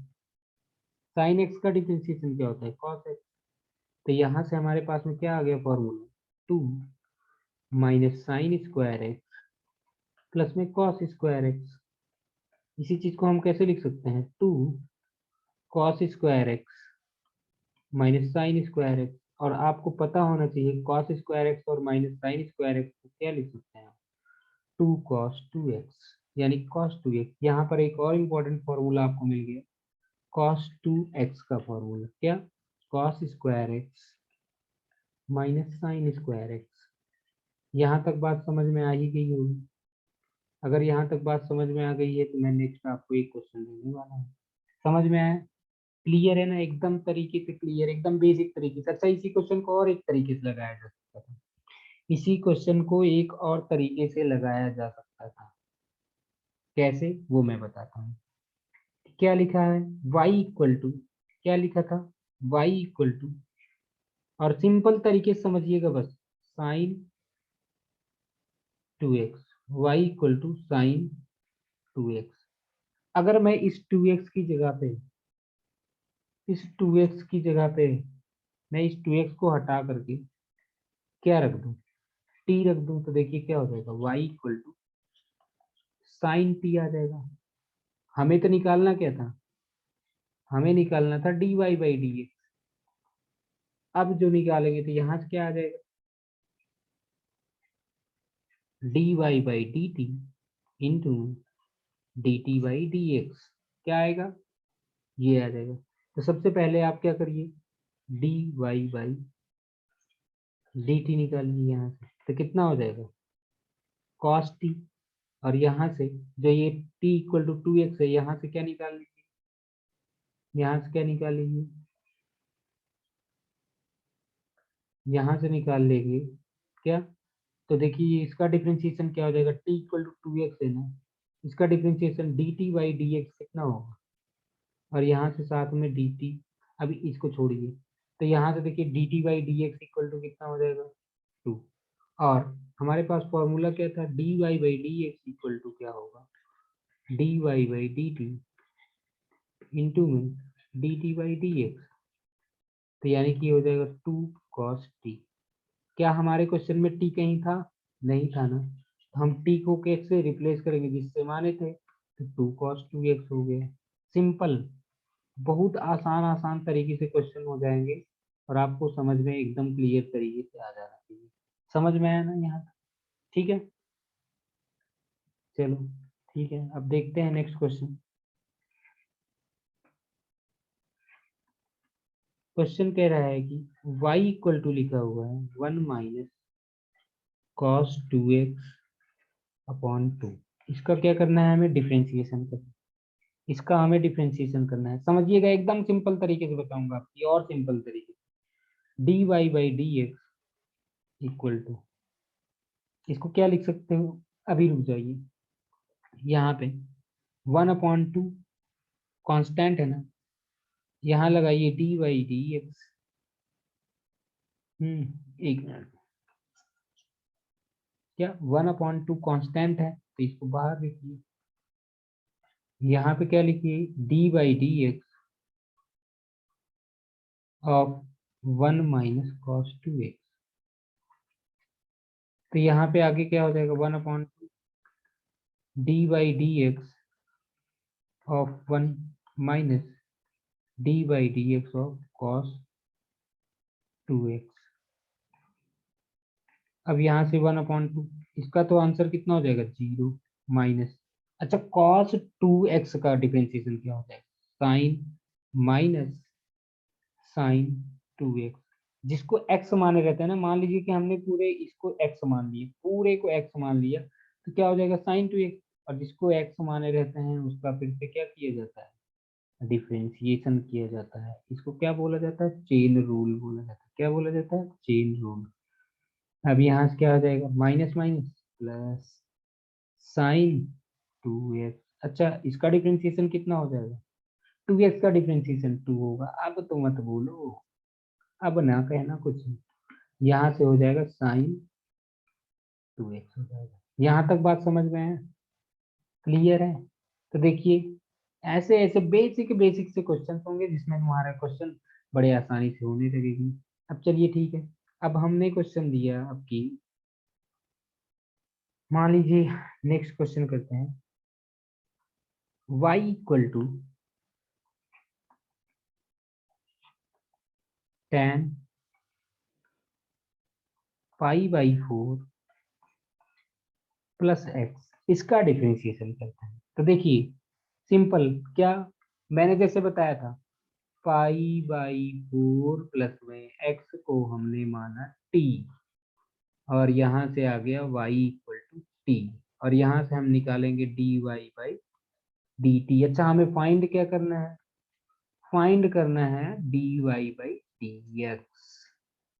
साइन एक्स का डिफरेंशिएशन क्या होता है कॉस एक्स। तो यहाँ से हमारे पास में क्या आ गया formula 2 minus sign square x plus में कॉस स्क्वायर एक्स। इसी चीज को हम कैसे लिख सकते हैं 2 cos square x minus sign square x. और आपको पता होना चाहिए कॉस स्क्वायर एक्स और माइनस साइन स्क्वायर एक्स को क्या लिख सकते हैं 2 कॉस 2x यानी कॉस 2x। यहाँ पर एक और इम्पोर्टेंट फॉर्मूला आपको मिल गया कॉस 2x का फॉर्मूला क्या cos square x minus sign square x. यहाँ तक बात समझ में आ ही गई होगी। अगर यहाँ तक बात समझ में आ गई है तो मैं नेक्स्ट आपको एक क्वेश्चन देने वाला हूँ। समझ में आया, क्लियर है ना, एकदम तरीके से क्लियर, एकदम बेसिक तरीके से। अच्छा इसी क्वेश्चन को और एक तरीके से लगाया जा सकता था, इसी क्वेश्चन को एक और तरीके से लगाया जा सकता था, कैसे वो मैं बताता हूँ। क्या लिखा है y इक्वल टू, क्या लिखा था y इक्वल टू, और सिंपल तरीके से समझिएगा बस sine 2x, y equal to sine 2x। अगर मैं इस 2x की जगह पे, इस 2x की जगह पे मैं इस 2x को हटा करके क्या रख दूं t रख दूं, तो देखिए क्या हो जाएगा y equal to sine t आ जाएगा। हमें तो निकालना क्या था, हमें निकालना था dy बाई डी एक्स। अब जो निकालेंगे तो यहाँ से क्या आ जाएगा dy by d t into D t by d x. क्या आएगा ये आ जाएगा। तो सबसे पहले आप क्या करिए dy बाई डी टी निकालिए यहाँ से, तो कितना हो जाएगा cos t। और यहाँ से जो ये t इक्वल टू 2x है, यहाँ से क्या निकाल लीजिए, यहाँ से क्या निकाल लीजिए, यहाँ से निकाल लेंगे क्या, तो देखिए इसका डिफरेंशिएशन क्या हो जाएगा t इक्वल टू 2x है ना, इसका differentiation D t by d x कितना होगा, और यहाँ से साथ में डी टी, अभी इसको छोड़िए, तो यहाँ से देखिए d t by d x equal to कितना हो जाएगा 2। और हमारे पास फॉर्मूला क्या था d y by d x equal to क्या होगा d y by d t into में d t by d x. तो यानी कि हो जाएगा 2 कॉस टी। क्या हमारे क्वेश्चन में टी कहीं था, नहीं था ना, तो हम टी को कैसे रिप्लेस करेंगे जिससे माने थे, तो 2 कॉस 2x हो गया। सिंपल, बहुत आसान आसान तरीके से क्वेश्चन हो जाएंगे और आपको समझ में एकदम क्लियर तरीके से आ जाना चाहिए। समझ में आया ना यहाँ तक? ठीक है, चलो ठीक है, अब देखते हैं नेक्स्ट क्वेश्चन। क्वेश्चन कह रहा है कि y इक्वल टू लिखा हुआ है 1 माइनस कॉस 2x अपॉन 2। इसका क्या करना है हमें डिफरेंशिएशन करना है, इसका हमें डिफरेंशिएशन करना है। समझिएगा एकदम सिंपल तरीके से बताऊंगा आपकी, और सिंपल तरीके से d y by d x equal to, इसको क्या लिख सकते हो, अभी रुक जाइए, यहाँ पे 1/2 कांस्टेंट है ना, यहाँ लगाइए डी बाई डी एक्स। एक मिनट, क्या 1/2 कांस्टेंट है तो इसको बाहर लिखिए, यहाँ पे क्या लिखिए D by d x of 1 minus cos 2x। तो यहाँ पे आगे क्या हो जाएगा, 1/2 D by d x of 1 minus D by d x of cos 2x। अब यहाँ से 1/2, इसका तो आंसर कितना हो जाएगा, 0 माइनस, अच्छा कॉस 2x का डिफरेंशिएशन क्या हो जाएगा, साइन माइनस साइन 2x। जिसको x माने रहते हैं ना, मान लीजिए कि हमने पूरे इसको x मान लिया, पूरे को x मान लिया, तो क्या हो जाएगा साइन 2x। और जिसको x माने रहते हैं उसका फिर से क्या किया जाता है, डिफरेंशिएशन किया जाता है। इसको क्या बोला जाता है, चेन रूल बोला जाता है। क्या बोला जाता है, चेन रूल। अब यहाँ से क्या आ जाएगा, minus minus plus sign 2x। अच्छा इसका डिफरेंशिएशन कितना हो जाएगा, 2x का डिफरेंशिएशन 2 होगा। अब तो मत बोलो, अब ना कहना कुछ, यहाँ से हो जाएगा साइन 2x हो जाएगा। यहाँ तक बात समझ में है, क्लियर है। तो देखिए ऐसे ऐसे बेसिक बेसिक से क्वेश्चन होंगे जिसमें तुम्हारा क्वेश्चन बड़े आसानी से होने लगेगी। अब चलिए ठीक है, अब हमने क्वेश्चन दिया आपकी, मान लीजिए नेक्स्ट क्वेश्चन करते हैं, y equal to tan pi by 4 plus x, इसका डिफरेंशिएशन करते हैं। तो देखिए सिंपल, क्या मैंने जैसे बताया था, पाई बाई 4 प्लस में एक्स को हमने माना t, और यहाँ से आ गया y इक्वल टू टी, और यहाँ से हम निकालेंगे dy बाई dt। अच्छा हमें फाइंड क्या करना है, फाइंड करना है dy बाई dx।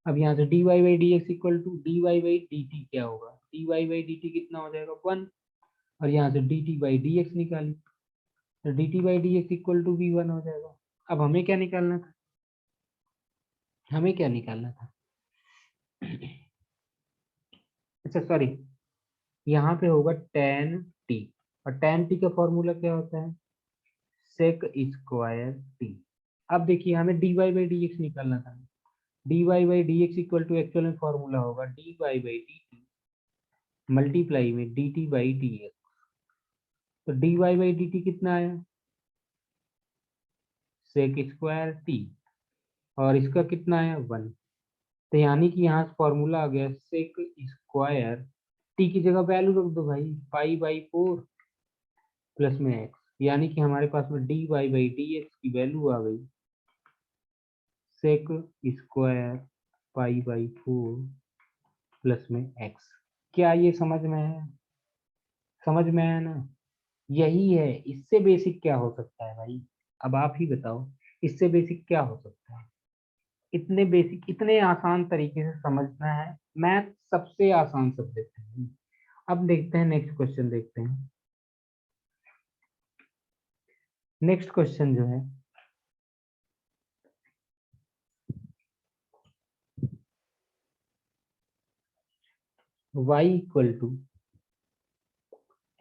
अब यहाँ से dy by dx equal to dy by dt क्या होगा, dy बाई dt कितना हो जाएगा 1, और यहाँ से dt बाई dx निकाली, तो dt by dx equal to v1 हो जाएगा। अब हमें क्या निकालना था, हमें क्या निकालना था, अच्छा सॉरी, यहाँ पे होगा tan t, और tan t का फॉर्मूला क्या होता है, sec स्क्वायर t। अब देखिए हमें dy बाई dx निकालना था, dy by dx equal to actual में फॉर्मूला होगा dy बाई dt मल्टीप्लाई में dt बाई dx। तो dy बाई dt कितना आया, sec स्क्वायर t, और इसका कितना आया 1। तो यानी कि यहाँ से फॉर्मूला आ गया सेक स्क्वायर, टी की जगह वैल्यू रख दो भाई, पाई बाई 4 प्लस में एक्स, यानी कि हमारे पास में d y by d x की वैल्यू आ गई sec square pi by 4 plus में एक्स। क्या ये समझ में है, समझ में आया ना, यही है। इससे बेसिक क्या हो सकता है भाई, अब आप ही बताओ, इससे बेसिक क्या हो सकता है। इतने बेसिक, इतने आसान तरीके से समझना है, मैथ सबसे आसान सब्जेक्ट है। अब देखते हैं नेक्स्ट क्वेश्चन, देखते हैं नेक्स्ट क्वेश्चन जो है, y equal to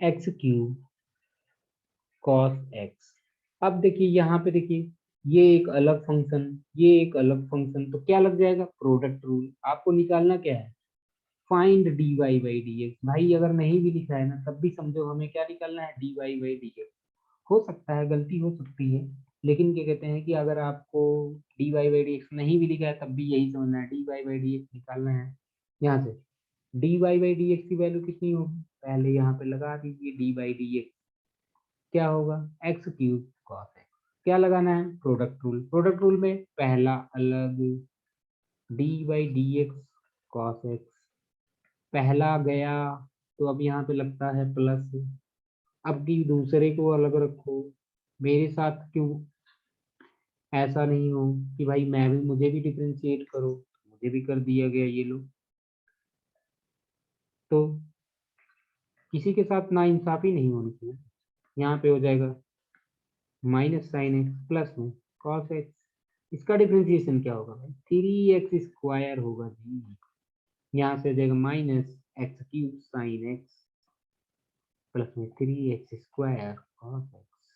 x cube cos x. अब देखिए यहाँ पे देखिए, ये एक अलग फंक्शन, ये एक अलग फंक्शन, तो क्या लग जाएगा, प्रोडक्ट रूल। आपको निकालना क्या है, find d y by d x. भाई अगर नहीं भी लिखा है ना तब भी समझो हमें क्या निकालना है, d y by d x. हो सकता है गलती हो सकती है, लेकिन क्या कहते हैं कि अगर आपको d y by d x नहीं भी लिखा है तब भी यही समझना है, d y by d x निकालना है। यहाँ से d y by d x की वैल्यू कितनी होगी, पहले यहाँ पे लगा दीजिए डी बाई डी एक्स क्या होगा, एक्स क्यूब कॉस एक्स। क्या लगाना है, प्रोडक्ट रूल। प्रोडक्ट रूल में पहला अलग D by d x cos x, पहला गया, तो अब यहाँ पे लगता है प्लस। अब की दूसरे को अलग रखो, मेरे साथ क्यों ऐसा नहीं हो कि भाई मैं भी, मुझे भी डिफरेंशिएट करो, मुझे भी कर दिया गया, ये लो। तो किसी के साथ ना इंसाफी नहीं होनी चाहिए। यहाँ पे हो जाएगा माइनस साइन एक्स प्लस में कॉस एक्स, इसका डिफरेंशिएशन क्या होगा भाई, 3x स्क्वायर होगा जी। यहाँ से हो जाएगा minus x cube sign x plus में 3x स्क्वायर कॉस एक्स।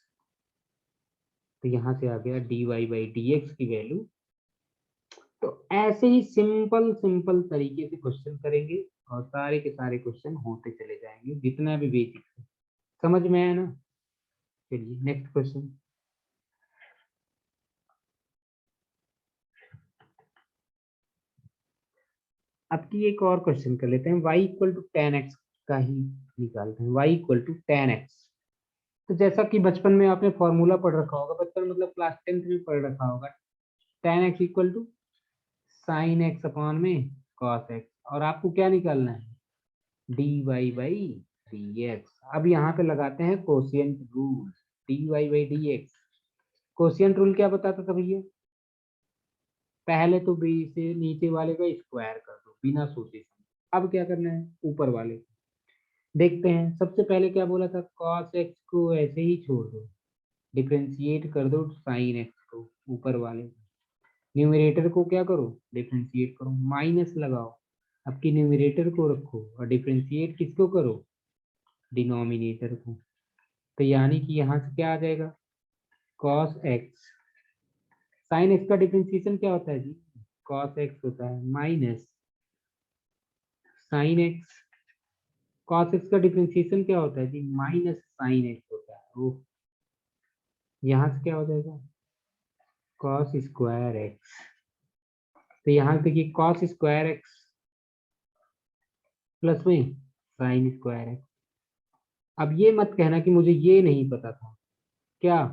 तो यहाँ से आ गया d y by d x की वैल्यू। तो ऐसे ही सिंपल सिंपल तरीके से क्वेश्चन करेंगे, और सारे के सारे क्वेश्चन होते चले जाएंगे जितना भी बेसिक है। समझ में आया ना? चलिए नेक्स्ट क्वेश्चन। अब की एक और क्वेश्चन कर लेते हैं, y equal to tan x का ही निकालते हैं। y equal to tan x, तो जैसा कि बचपन में आपने फॉर्मूला पढ़ रखा होगा, बचपन मतलब क्लास 10th में पढ़ रखा होगा, tan x equal to sine x upon में कॉस एक्स, और आपको क्या निकालना है, d y by d x. अब यहाँ पे लगाते हैं quotient rule, d y by d x. Quotient rule क्या बताता था भैया, पहले तो बी से नीचे वाले का स्क्वायर कर दो बिना सोचे समझे। अब क्या करना है, ऊपर वाले को देखते हैं। सबसे पहले क्या बोला था, कॉस एक्स को ऐसे ही छोड़ दो, डिफ्रेंशिएट कर दो साइन एक्स को, ऊपर वाले न्यूमरेटर को क्या करो, डिफ्रेंशिएट करो, माइनस लगाओ, आपकी न्यूमरेटर को रखो और डिफ्रेंशिएट किसको करो, डिनोमिनेटर को। तो यानी कि यहाँ से क्या आ जाएगा, कॉस एक्स, साइन एक्स का डिफ्रेंशिएशन क्या होता है जी, कॉस एक्स होता है, minus sine x, cos x का डिफ्रेंशिएशन क्या होता है जी, माइनस साइन एक्स होता है। वो यहाँ से क्या हो जाएगा, कॉस स्क्वायर एक्स। तो यहाँ देखिए कॉस स्क्वायर एक्स प्लस में साइन स्क्वायर एक्स। अब ये मत कहना कि मुझे ये नहीं पता था, क्या,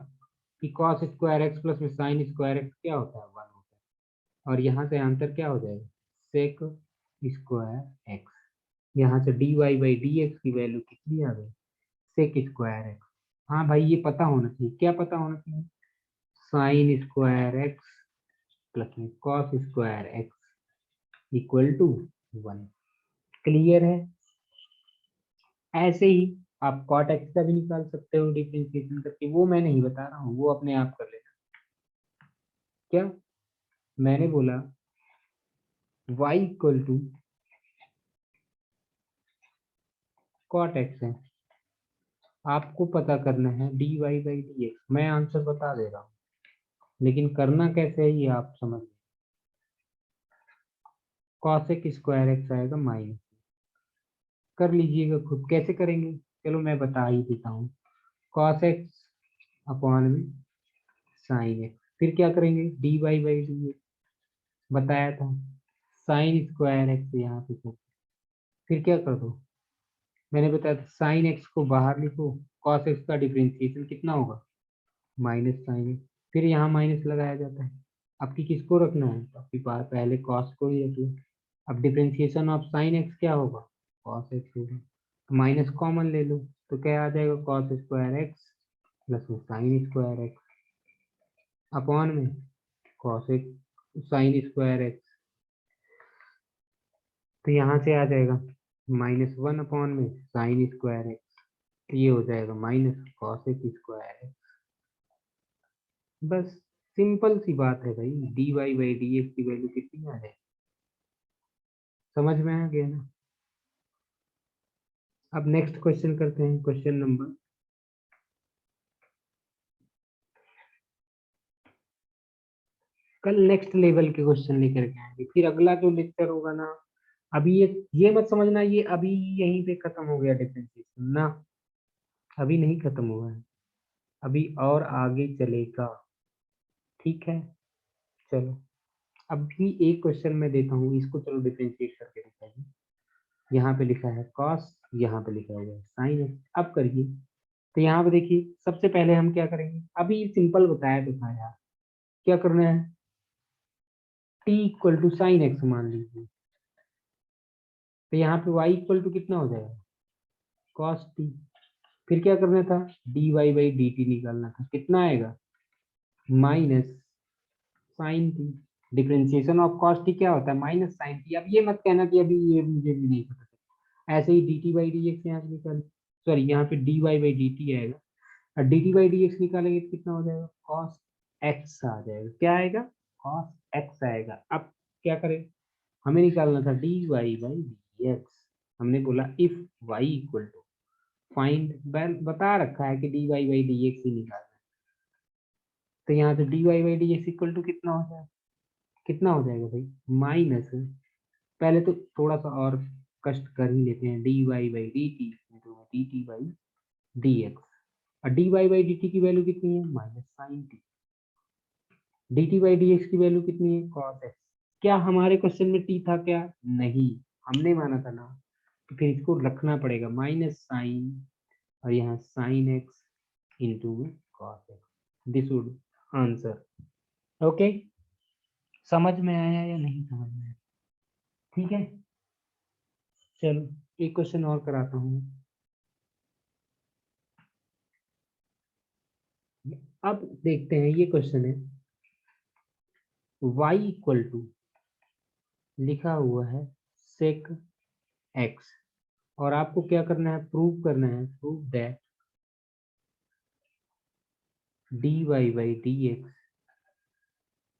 कि कॉस स्क्वायर एक्स प्लस में साइन स्क्वायर एक्स क्या होता है, वन होता है। और यहाँ से आंसर क्या हो जाएगा, सेक स्क्वायर एक्स। यहाँ से d y by d x की वैल्यू कितनी आ गई, सेक स्क्वायर एक्स। हाँ भाई ये पता होना चाहिए, क्या पता होना चाहिए, साइन स्क्वायर एक्स प्लस में cos square x equal to one. Clear है? ऐसे ही आप कॉट एक्स का भी निकाल सकते हो डिफरेंशिएशन करके, वो मैं नहीं बता रहा हूँ, वो अपने आप कर लेना। क्या मैंने बोला, y equal to cot x है, आपको पता करना है dy बाई डी एक्स। मैं आंसर बता दे रहा हूँ, लेकिन करना कैसे है ये आप समझ। कॉसेक स्क्वायर एक्स आएगा माइनस, कर लीजिएगा खुद, कैसे करेंगे, चलो मैं बता ही देता हूँ। कॉस एक्स अपॉन में साइन एक्स, फिर क्या करेंगे, d y by d x, बताया था, साइन स्क्वायर एक्स यहाँ पे तो, फिर क्या कर दो, मैंने बताया था साइन एक्स को बाहर लिखो, कॉस एक्स का डिफरेंशिएशन कितना होगा, माइनस साइन एक्स, फिर यहाँ माइनस लगाया जाता है। आपकी किसको रखना है, तो आपकी पास पहले कॉस को ही रख लो। अब डिफरेंशिएशन ऑफ साइन एक्स क्या होगा, कॉस एक्स होगा, तो माइनस कॉमन ले लो, तो क्या आ जाएगा, कॉस स्क्वायर एक्स प्लस में साइन स्क्वायर एक्स अपॉन में cos x sine square x. तो यहाँ से आ जाएगा माइनस वन अपॉन में साइन स्क्वायर एक्स, ये हो जाएगा minus cos x square x. बस सिंपल सी बात है भाई, d y by d x की वैल्यू कितनी आ जाए, समझ में आ गया ना? अब नेक्स्ट क्वेश्चन करते हैं, क्वेश्चन नंबर, कल नेक्स्ट लेवल के क्वेश्चन लेकर के आएंगे, फिर अगला जो लेक्चर होगा ना, अभी ये मत समझना ये अभी यहीं पे खत्म हो गया डिफरेंशिएशन ना, अभी नहीं खत्म हुआ है, अभी और आगे चलेगा। ठीक है, चलो अभी एक क्वेश्चन मैं देता हूँ, इसको चलो डिफरेंशिएट करके दिखाइए। यहाँ पे लिखा है कॉस, यहाँ पे लिखा हुआ है साइन है, अब करिए। तो यहाँ पे देखिए, सबसे पहले हम क्या करेंगे, अभी सिंपल बताया तो था यार, क्या करना है, t equal to sine x मान लीजिए, तो यहाँ पे y इक्वल टू कितना हो जाएगा, कॉस टी। फिर क्या करना था, d y by d t निकालना था, कितना आएगा, minus sine t. Differentiation of cos t क्या होता है, माइनस साइन टी। अब ये मत कहना कि अभी ये मुझे भी नहीं पता था। ऐसे ही d t by d x यहाँ से निकाल, सॉरी यहाँ पे d y by d t आएगा, और d t by d x निकालेंगे तो कितना हो जाएगा, कॉस एक्स आ जाएगा, क्या आएगा, कॉस एक्स आएगा। अब क्या करें, हमें निकालना था d y by d x. हमने बोला if y equal to find, बता रखा है कि d y by d x ही निकालना है, तो यहाँ से d y by d x equal to कितना हो जाएगा, कितना हो जाएगा भाई, माइनस, पहले तो थोड़ा सा और कष्ट कर ही लेते हैं, dy by d t into में d t by d x. और dy बाई डी टी की वैल्यू कितनी है, minus sine t. D t by d x की वैल्यू कितनी है, कॉस एक्स। क्या हमारे क्वेश्चन में टी था क्या, नहीं, हमने माना था ना, तो फिर इसको रखना पड़ेगा माइनस साइन और यहाँ साइन एक्स इंटू में cos x. This would answer. Okay, समझ में आया या नहीं समझ में आया, ठीक है। चलो एक क्वेश्चन और कराता हूँ। अब देखते हैं, ये क्वेश्चन है y इक्वल टू लिखा हुआ है sec x, और आपको क्या करना है, प्रूव करना है, prove that dy by d x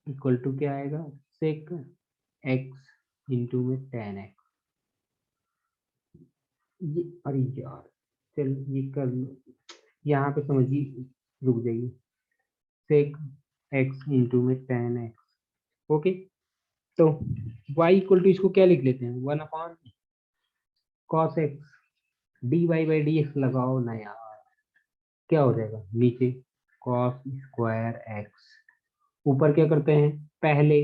equal to क्या आएगा, sec x इंटू में tan x। ये अरे यार, चल ये कर लो, यहाँ पे समझिए, रुक जाइए, sec x इंटू में tan x। ओके, तो y इक्वल टू इसको क्या लिख लेते हैं, 1 upon cos x। dy by d x लगाओ ना यार, क्या हो जाएगा नीचे cos स्क्वायर x। ऊपर क्या करते हैं, पहले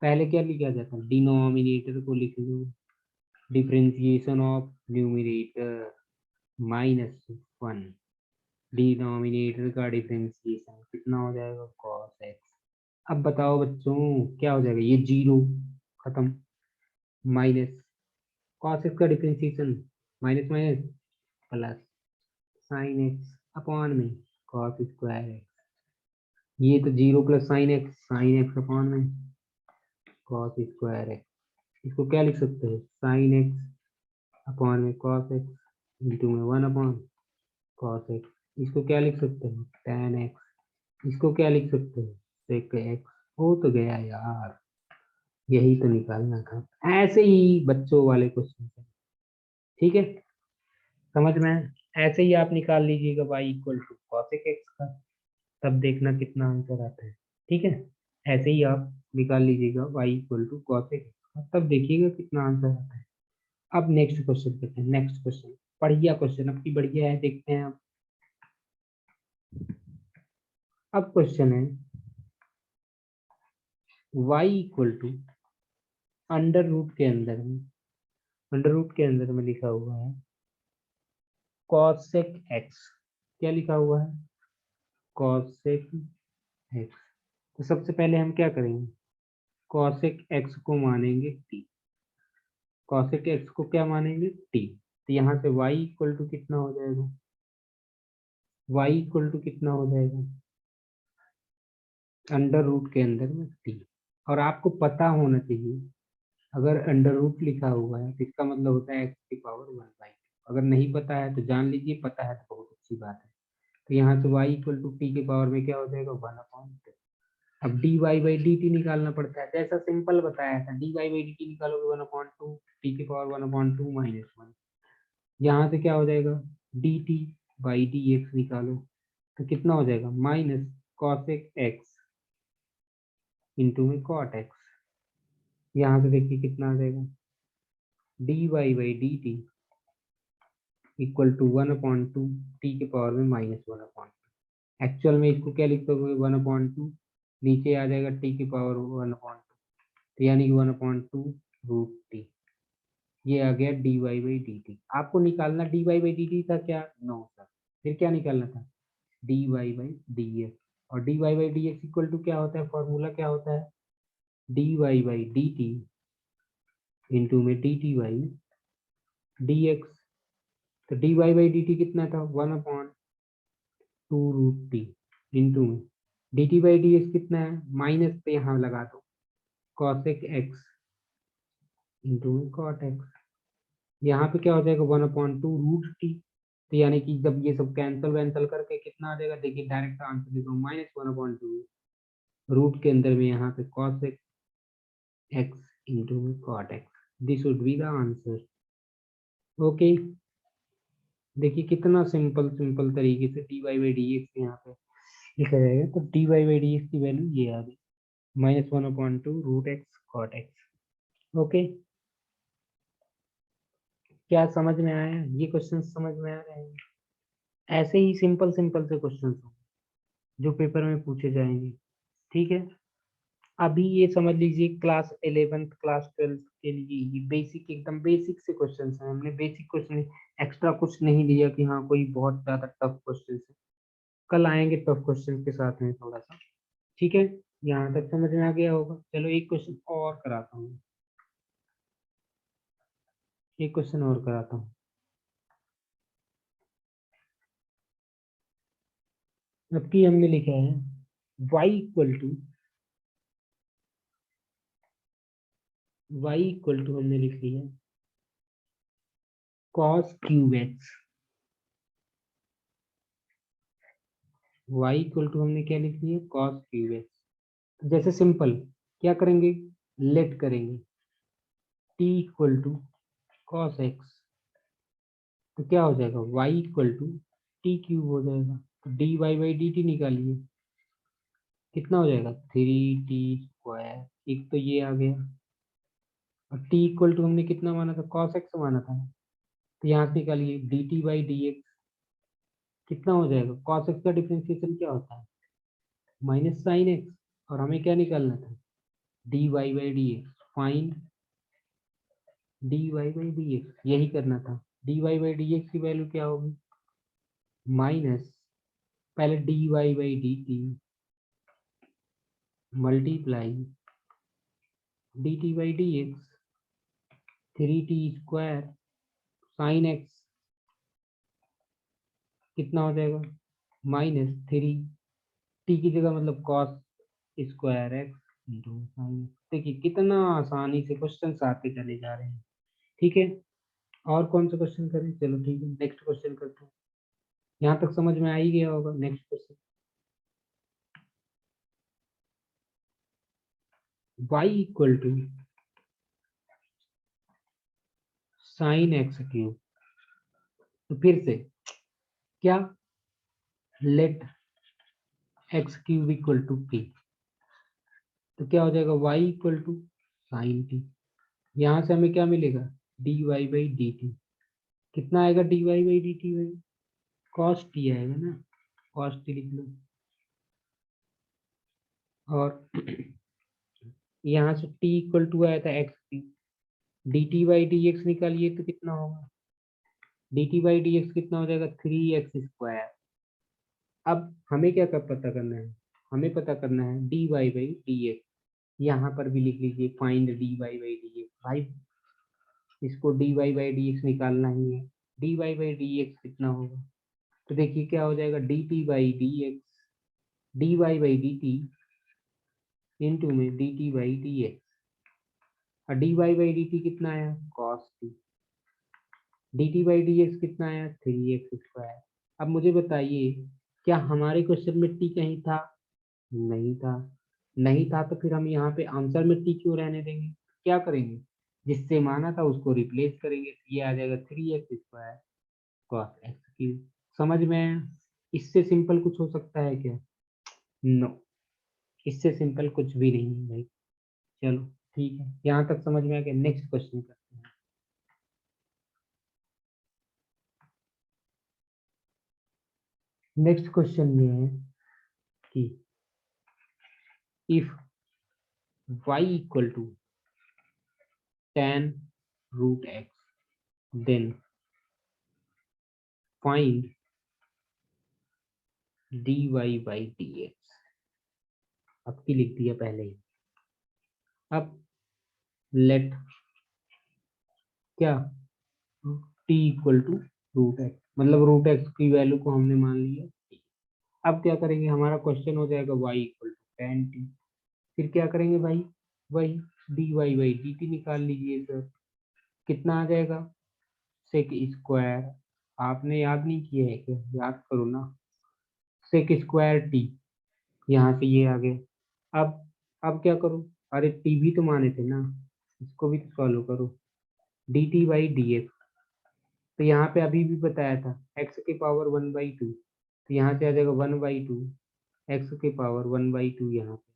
पहले क्या लिखा जाता है, डिनोमिनेटर को लिख लो, differentiation of numerator minus 1, denominator का डिफरेंशिएशन कितना हो जाएगा, cos x। अब बताओ बच्चों क्या हो जाएगा, ये जीरो खत्म, माइनस cos x का differentiation minus minus plus sign x upon में cos स्क्वायर एक्स। ये तो zero plus sign x upon में cos स्क्वायर एक्स। इसको क्या लिख सकते हैं, साइन एक्स अपॉन में cos एक्स इंटू में 1 अपॉन cos एक्स। इसको क्या लिख सकते हैं, tan एक्स। इसको क्या लिख सकते हैं, sec एक्स। हो तो गया यार, यही तो निकालना था, ऐसे ही बच्चों वाले क्वेश्चन है, ठीक है, समझ में आया? ऐसे ही आप निकाल लीजिएगा y equal to cosec x का, तब देखना कितना आंसर आता है, ठीक है। ऐसे ही आप निकाल लीजिएगा y equal to cosec x का, तब देखिएगा कितना आंसर आता है। अब नेक्स्ट क्वेश्चन करते हैं, नेक्स्ट क्वेश्चन बढ़िया क्वेश्चन, अब की बढ़िया है, देखते हैं। अब क्वेश्चन है y equal to under root के अंदर में, अंडर रूट के अंदर में लिखा हुआ है cosec x। क्या लिखा हुआ है, cosec x। तो सबसे पहले हम क्या करेंगे, cosec x को मानेंगे t, cosec x को क्या मानेंगे t। तो यहाँ से y इक्वल टू कितना हो जाएगा, y इक्वल टू कितना हो जाएगा, अंडर रूट के अंदर में t। और आपको पता होना चाहिए, अगर अंडर रूट लिखा हुआ है तो इसका मतलब होता है x की पावर 1/2। अगर नहीं पता है तो जान लीजिए, पता है तो बहुत अच्छी बात है। तो यहाँ से y इक्वल टू टी के पावर में क्या हो जाएगा, 1/2। अब dy बाई डी टी निकालना पड़ता है, जैसा सिंपल बताया था, dy बाई डी टी निकालोगे 1/2, टी की पावर 1/2 माइनस 1। यहाँ से क्या हो जाएगा, d t by d x निकालो, तो कितना हो जाएगा, माइनस कॉसेक एक्स इंटू में कॉट एक्स। यहाँ से देखिए कितना आ जाएगा, d y by d t equal to 1/2 t के पावर में -1/2। एक्चुअल में इसको क्या लिख दोगे, 1/2 नीचे आ जाएगा टी की पावर 1/2, तो यानी कि 1/2 रूट टी। ये आ गया d y by d t. आपको निकालना d y by d t था क्या, नो सर, फिर क्या निकालना था, d y by d x. और d y by d x equal to क्या होता है, फॉर्मूला क्या होता है, d y by d t into में d t by d x. तो d y by d t कितना था, 1/2 रूट टी इंटू में d t by d x कितना है, माइनस पे यहाँ लगा दो कॉसेक एक्स इंटू में कॉट एक्स। यहाँ पे क्या हो जाएगा, 1/2 रूट टी। तो यानी कि जब ये सब कैंसल वैंसल करके कितना आ जाएगा, देखिए डायरेक्ट आंसर लिखो, -1/2 रूट के अंदर में यहाँ पे cosec x इंटू में cot x। This would be the answer. Okay, देखिए कितना सिंपल सिंपल तरीके से d y by d x यहाँ पे लिखा जाएगा। तो d y by d x की वैल्यू ये आ गई, -1/2 root x cot x. Okay, क्या समझ में आया? ये क्वेश्चन समझ में आ रहे हैं? ऐसे ही सिंपल सिंपल से क्वेश्चन जो पेपर में पूछे जाएंगे। ठीक है, अभी ये समझ लीजिए क्लास 11th क्लास 12th के लिए ये बेसिक एकदम बेसिक से क्वेश्चंस हैं। हमने बेसिक क्वेश्चन, एक्स्ट्रा कुछ नहीं लिया कि हाँ कोई बहुत ज्यादा टफ क्वेश्चन है। कल आएंगे टफ क्वेश्चन के साथ में थोड़ा सा। ठीक है, यहाँ तक समझ में आ गया होगा। चलो एक क्वेश्चन और कराता हूँ, एक क्वेश्चन और कराता हूँ। अब की हमने लिखा है y इक्वल टू हमने लिख लिया cos cube x. y equal to हमने क्या लिख लिया cos क्यूब एक्स। जैसे सिंपल क्या करेंगे, लेट करेंगे t equal to cos x, तो क्या हो जाएगा y equal to t cube हो जाएगा। तो dy बाई डी टी निकालिए, कितना हो जाएगा 3t²। एक तो ये आ गया, और t इक्वल टू हमने कितना माना था, cos x माना था ना, तो यहाँ से निकालिए dt बाई डी एक्स, कितना हो जाएगा। cos x का डिफरेंशिएशन क्या होता है, माइनस साइन एक्स। और हमें क्या निकालना था, dy by d x. Find dy by d x, यही करना था। dy बाई डी एक्स की वैल्यू क्या होगी, माइनस पहले dy by d T multiply dt by d x 3t² sine x, कितना हो जाएगा -3। टी की जगह मतलब cos² एक्स इंटू साइन। देखिए कितना आसानी से क्वेश्चन आते चले जा रहे हैं। ठीक है, और कौन सा क्वेश्चन करें, चलो ठीक है नेक्स्ट क्वेश्चन करते हैं। यहाँ तक समझ में आ ही गया होगा। Next question, y equal to sine x cube. तो फिर से क्या, let x cube equal to p, तो क्या हो जाएगा y equal to sine t। यहाँ से हमें क्या मिलेगा, dy बाई डी टी। कितना आएगा dy बाई डी टी में, cos t आएगा ना, cos t लिख लो। और यहाँ से t इक्वल टू आया था x cube, dt by d x निकालिए तो कितना होगा, dt बाई डी एक्स कितना हो जाएगा 3x²। अब हमें क्या पता करना है, हमें पता करना है dy बाई डी एक्स। यहाँ पर भी लिख लीजिए find dy by d x. भाई इसको dy बाई डी एक्स निकालना ही है। dy बाई डी एक्स कितना होगा, तो देखिए क्या हो जाएगा dt by d x, dy by d t into में dt बाई डी एक्स। और dy बाई डी टी कितना आया cos t, dt by d x कितना आया 3x²। अब मुझे बताइए, क्या हमारे क्वेश्चन में t कहीं था, नहीं था। नहीं था तो फिर हम यहाँ पे आंसर में t क्यों रहने देंगे, क्या करेंगे, जिससे माना था उसको रिप्लेस करेंगे। ये आ जाएगा 3x² cos एक्स क्यूब। समझ में आया? इससे सिंपल कुछ हो सकता है क्या, नो, इससे सिंपल कुछ भी नहीं है भाई। चलो ठीक है, यहाँ तक समझ में आ गया। नेक्स्ट क्वेश्चन करते हैं। नेक्स्ट क्वेश्चन ये है कि if y equal to tan root x then find dy by dx। अब की लिख दिया पहले ही। अब लेट क्या, t equal to root x, मतलब रूट एक्स की वैल्यू को हमने मान लिया। अब क्या करेंगे, हमारा क्वेश्चन हो जाएगा y equal to tan t। फिर क्या करेंगे भाई, वही dy बाई डी टी निकाल लीजिए सर। कितना आ जाएगा sec², आपने याद नहीं किया है क्या, याद करो ना, sec² t। यहाँ से ये आ गया। अब क्या करूँ, अरे टी भी तो माने थे ना, इसको भी तो सॉल्व करो। D t by d x, तो यहाँ पे अभी भी बताया था एक्स के पावर 1/2, तो यहाँ से आ जाएगा 1/2 एक्स के पावर 1/2 यहाँ पे।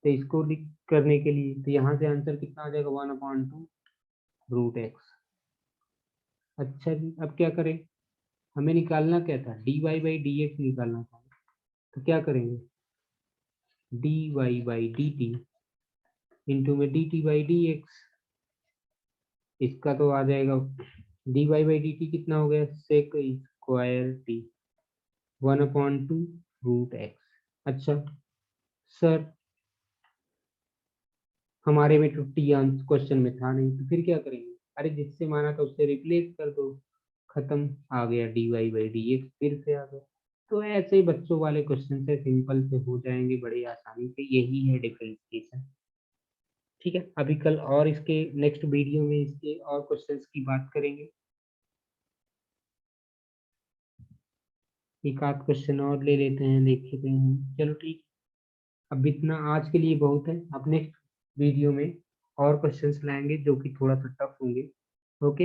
तो इसको करने के लिए तो यहाँ से आंसर कितना आ जाएगा 1/2 रूट एक्स। अच्छा जी, अब क्या करें? हमें निकालना क्या था? dy बाई डी एक्स निकालना था। तो क्या करेंगे? dy by d t into में d t by d x. इसका तो आ जाएगा dy बाई डी टी कितना हो गया? Sec square t 1/2 root x. अच्छा सर, हमारे में तो टी आंसर क्वेश्चन में था नहीं, तो फिर क्या करेंगे? अरे जिससे माना था उससे रिप्लेस कर दो, खत्म, आ गया dy बाई डी एक्स फिर से आ गया। तो ऐसे ही बच्चों वाले क्वेश्चन से सिंपल से हो जाएंगे बड़ी आसानी से, यही है डिफरेंशिएशन। ठीक है, अभी कल और इसके नेक्स्ट वीडियो में इसके और क्वेश्चंस की बात करेंगे। एक आध क्वेश्चन और ले लेते हैं, देखते हैं। चलो ठीक, अब इतना आज के लिए बहुत है। अब नेक्स्ट वीडियो में और क्वेश्चंस लाएंगे जो कि थोड़ा सा टफ होंगे। ओके,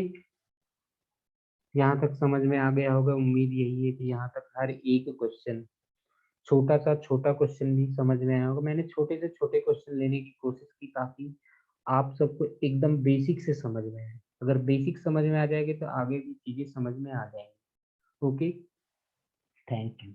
यहाँ तक समझ में आ गया होगा, उम्मीद यही है कि यहाँ तक हर एक क्वेश्चन, छोटा सा छोटा क्वेश्चन भी समझ में आया होगा। मैंने छोटे से छोटे क्वेश्चन लेने की कोशिश की ताकि आप सबको एकदम बेसिक से समझ में आए। अगर बेसिक समझ में आ जाएगी तो आगे भी चीजें समझ में आ जाएंगी। Okay, thank you.